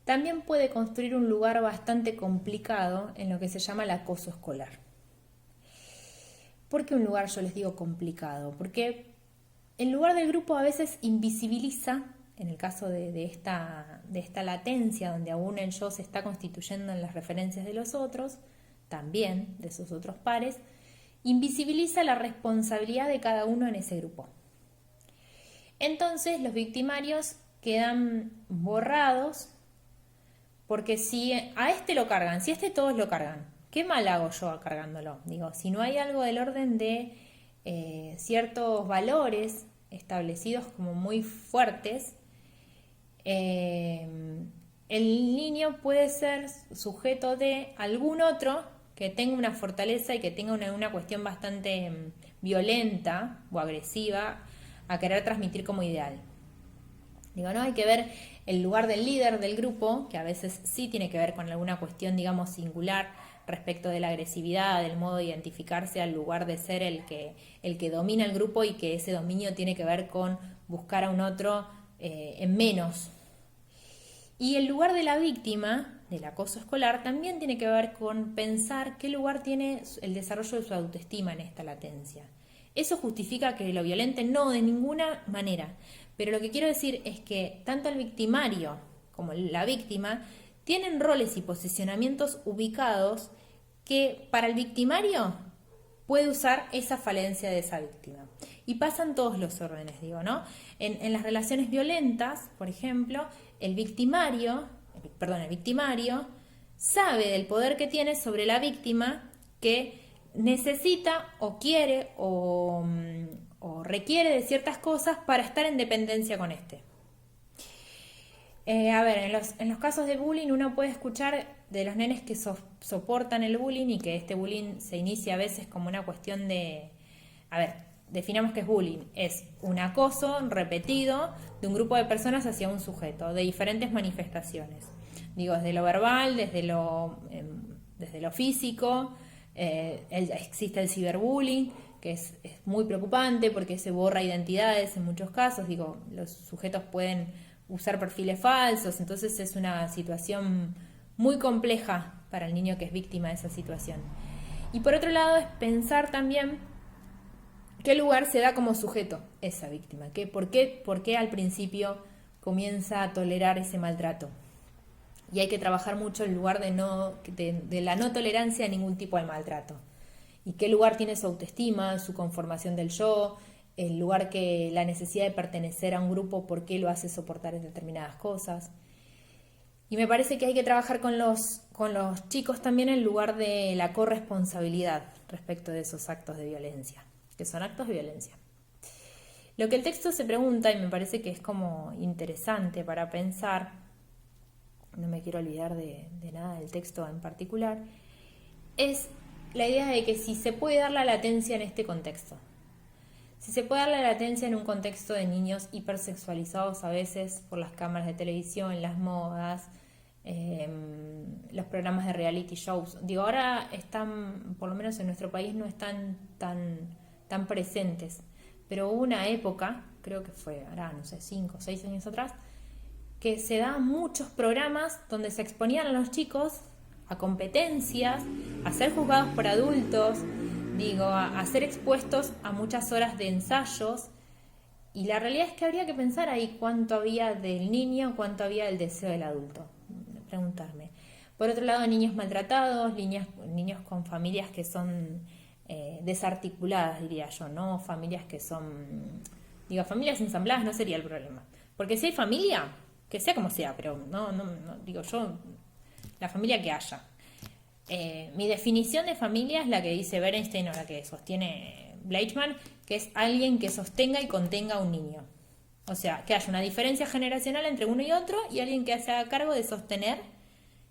también puede construir un lugar bastante complicado en lo que se llama el acoso escolar. ¿Por qué un lugar, yo les digo, complicado? Porque el lugar del grupo a veces invisibiliza, en el caso de esta latencia donde aún el yo se está constituyendo en las referencias de los otros, también de sus otros pares, invisibiliza la responsabilidad de cada uno en ese grupo. Entonces los victimarios quedan borrados porque si a este lo cargan, si a este todos lo cargan, ¿qué mal hago yo cargándolo? Si no hay algo del orden de ciertos valores establecidos como muy fuertes, el niño puede ser sujeto de algún otro que tenga una fortaleza y que tenga una cuestión bastante violenta o agresiva a querer transmitir como ideal. ¿No? Hay que ver el lugar del líder del grupo, que a veces sí tiene que ver con alguna cuestión, singular respecto de la agresividad, del modo de identificarse al lugar de ser el que domina el grupo y que ese dominio tiene que ver con buscar a un otro en menos. Y el lugar de la víctima del acoso escolar también tiene que ver con pensar qué lugar tiene el desarrollo de su autoestima en esta latencia. ¿Eso justifica que lo violente? No, de ninguna manera. Pero lo que quiero decir es que tanto el victimario como la víctima tienen roles y posicionamientos ubicados que para el victimario puede usar esa falencia de esa víctima. Y pasan todos los órdenes, ¿no? En las relaciones violentas, por ejemplo, el victimario sabe del poder que tiene sobre la víctima que necesita o quiere o requiere de ciertas cosas para estar en dependencia con este. En los casos de bullying uno puede escuchar de los nenes que soportan el bullying y que este bullying se inicia a veces como una cuestión de... definamos qué es bullying. Es un acoso repetido de un grupo de personas hacia un sujeto, de diferentes manifestaciones. Desde lo verbal, desde lo físico, existe el ciberbullying, que es muy preocupante porque se borra identidades en muchos casos. Los sujetos pueden usar perfiles falsos, entonces es una situación muy compleja para el niño que es víctima de esa situación. Y por otro lado es pensar también qué lugar se da como sujeto esa víctima, por qué al principio comienza a tolerar ese maltrato. Y hay que trabajar mucho el lugar de la no tolerancia a ningún tipo de maltrato. Y qué lugar tiene su autoestima, su conformación del yo, el lugar que la necesidad de pertenecer a un grupo, por qué lo hace soportar en determinadas cosas. Y me parece que hay que trabajar con los chicos también el lugar de la corresponsabilidad respecto de esos actos de violencia, que son actos de violencia. Lo que el texto se pregunta, y me parece que es como interesante para pensar, no me quiero olvidar de nada del texto en particular, es la idea de que si se puede dar la latencia en este contexto. Si se puede dar la latencia en un contexto de niños hipersexualizados a veces por las cámaras de televisión, las modas, los programas de reality shows. Digo, ahora están, por lo menos en nuestro país, no están tan presentes. Pero hubo una época, creo que fue, ahora no sé, 5 o 6 años atrás, que se daban muchos programas donde se exponían a los chicos a competencias, a ser juzgados por adultos, a ser expuestos a muchas horas de ensayos. Y la realidad es que habría que pensar ahí cuánto había del niño, cuánto había del deseo del adulto. Preguntarme. Por otro lado, niños maltratados, niños con familias que son desarticuladas, diría yo, ¿no? Familias que son, familias ensambladas no sería el problema. Porque si hay familia, que sea como sea, pero no digo yo, la familia que haya. Mi definición de familia es la que dice Berenstein o la que sostiene Bleichmann, que es alguien que sostenga y contenga a un niño. O sea, que haya una diferencia generacional entre uno y otro y alguien que se haga cargo de sostener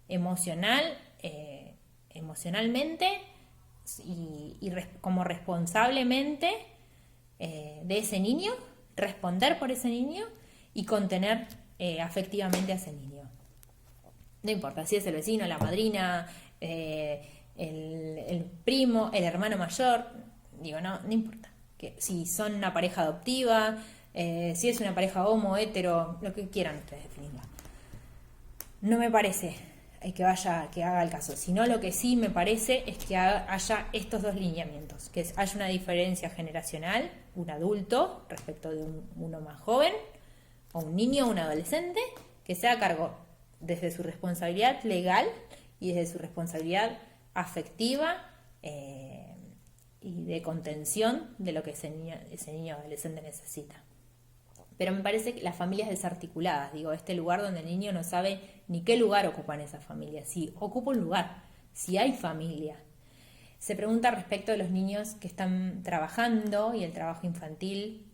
emocionalmente y como responsablemente de ese niño, responder por ese niño y contener afectivamente a ese niño. No importa si es el vecino, la madrina, el primo, el hermano mayor, no importa. Que si son una pareja adoptiva, si es una pareja homo, hetero, lo que quieran ustedes definirla. No me parece que haga el caso, sino lo que sí me parece es que haya estos dos lineamientos, que haya una diferencia generacional, un adulto respecto de uno más joven, o un niño o un adolescente, que se haga cargo desde su responsabilidad legal y desde su responsabilidad afectiva y de contención de lo que ese niño adolescente necesita. Pero me parece que las familias desarticuladas, este lugar donde el niño no sabe ni qué lugar ocupa en esa familia, si ocupa un lugar, si hay familia. Se pregunta respecto de los niños que están trabajando y el trabajo infantil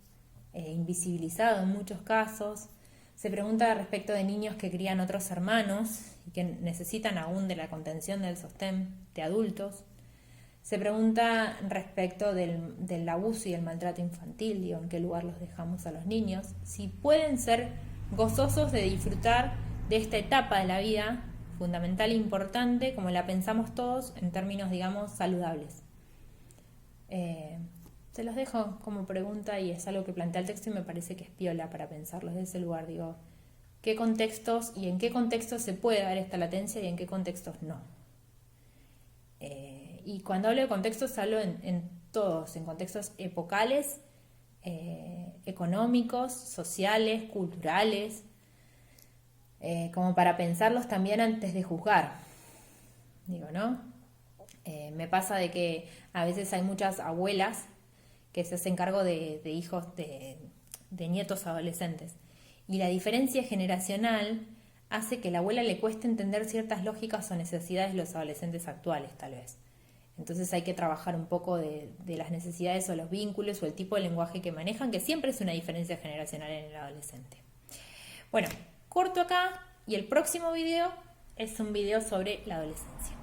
invisibilizado en muchos casos. Se pregunta respecto de niños que crían otros hermanos y que necesitan aún de la contención del sostén de adultos. Se pregunta respecto del abuso y el maltrato infantil, en qué lugar los dejamos a los niños, si pueden ser gozosos de disfrutar de esta etapa de la vida, fundamental e importante, como la pensamos todos, en términos, saludables. Se los dejo como pregunta y es algo que plantea el texto y me parece que es piola para pensarlo desde ese lugar. ¿Qué contextos y en qué contextos se puede dar esta latencia y en qué contextos no? Y cuando hablo de contextos, hablo en todos, en contextos epocales, económicos, sociales, culturales, como para pensarlos también antes de juzgar. Me pasa de que a veces hay muchas abuelas que se hacen cargo de hijos, de nietos adolescentes. Y la diferencia generacional hace que a la abuela le cueste entender ciertas lógicas o necesidades de los adolescentes actuales, tal vez. Entonces hay que trabajar un poco de las necesidades o los vínculos o el tipo de lenguaje que manejan, que siempre es una diferencia generacional en el adolescente. Bueno, corto acá y el próximo video es un video sobre la adolescencia.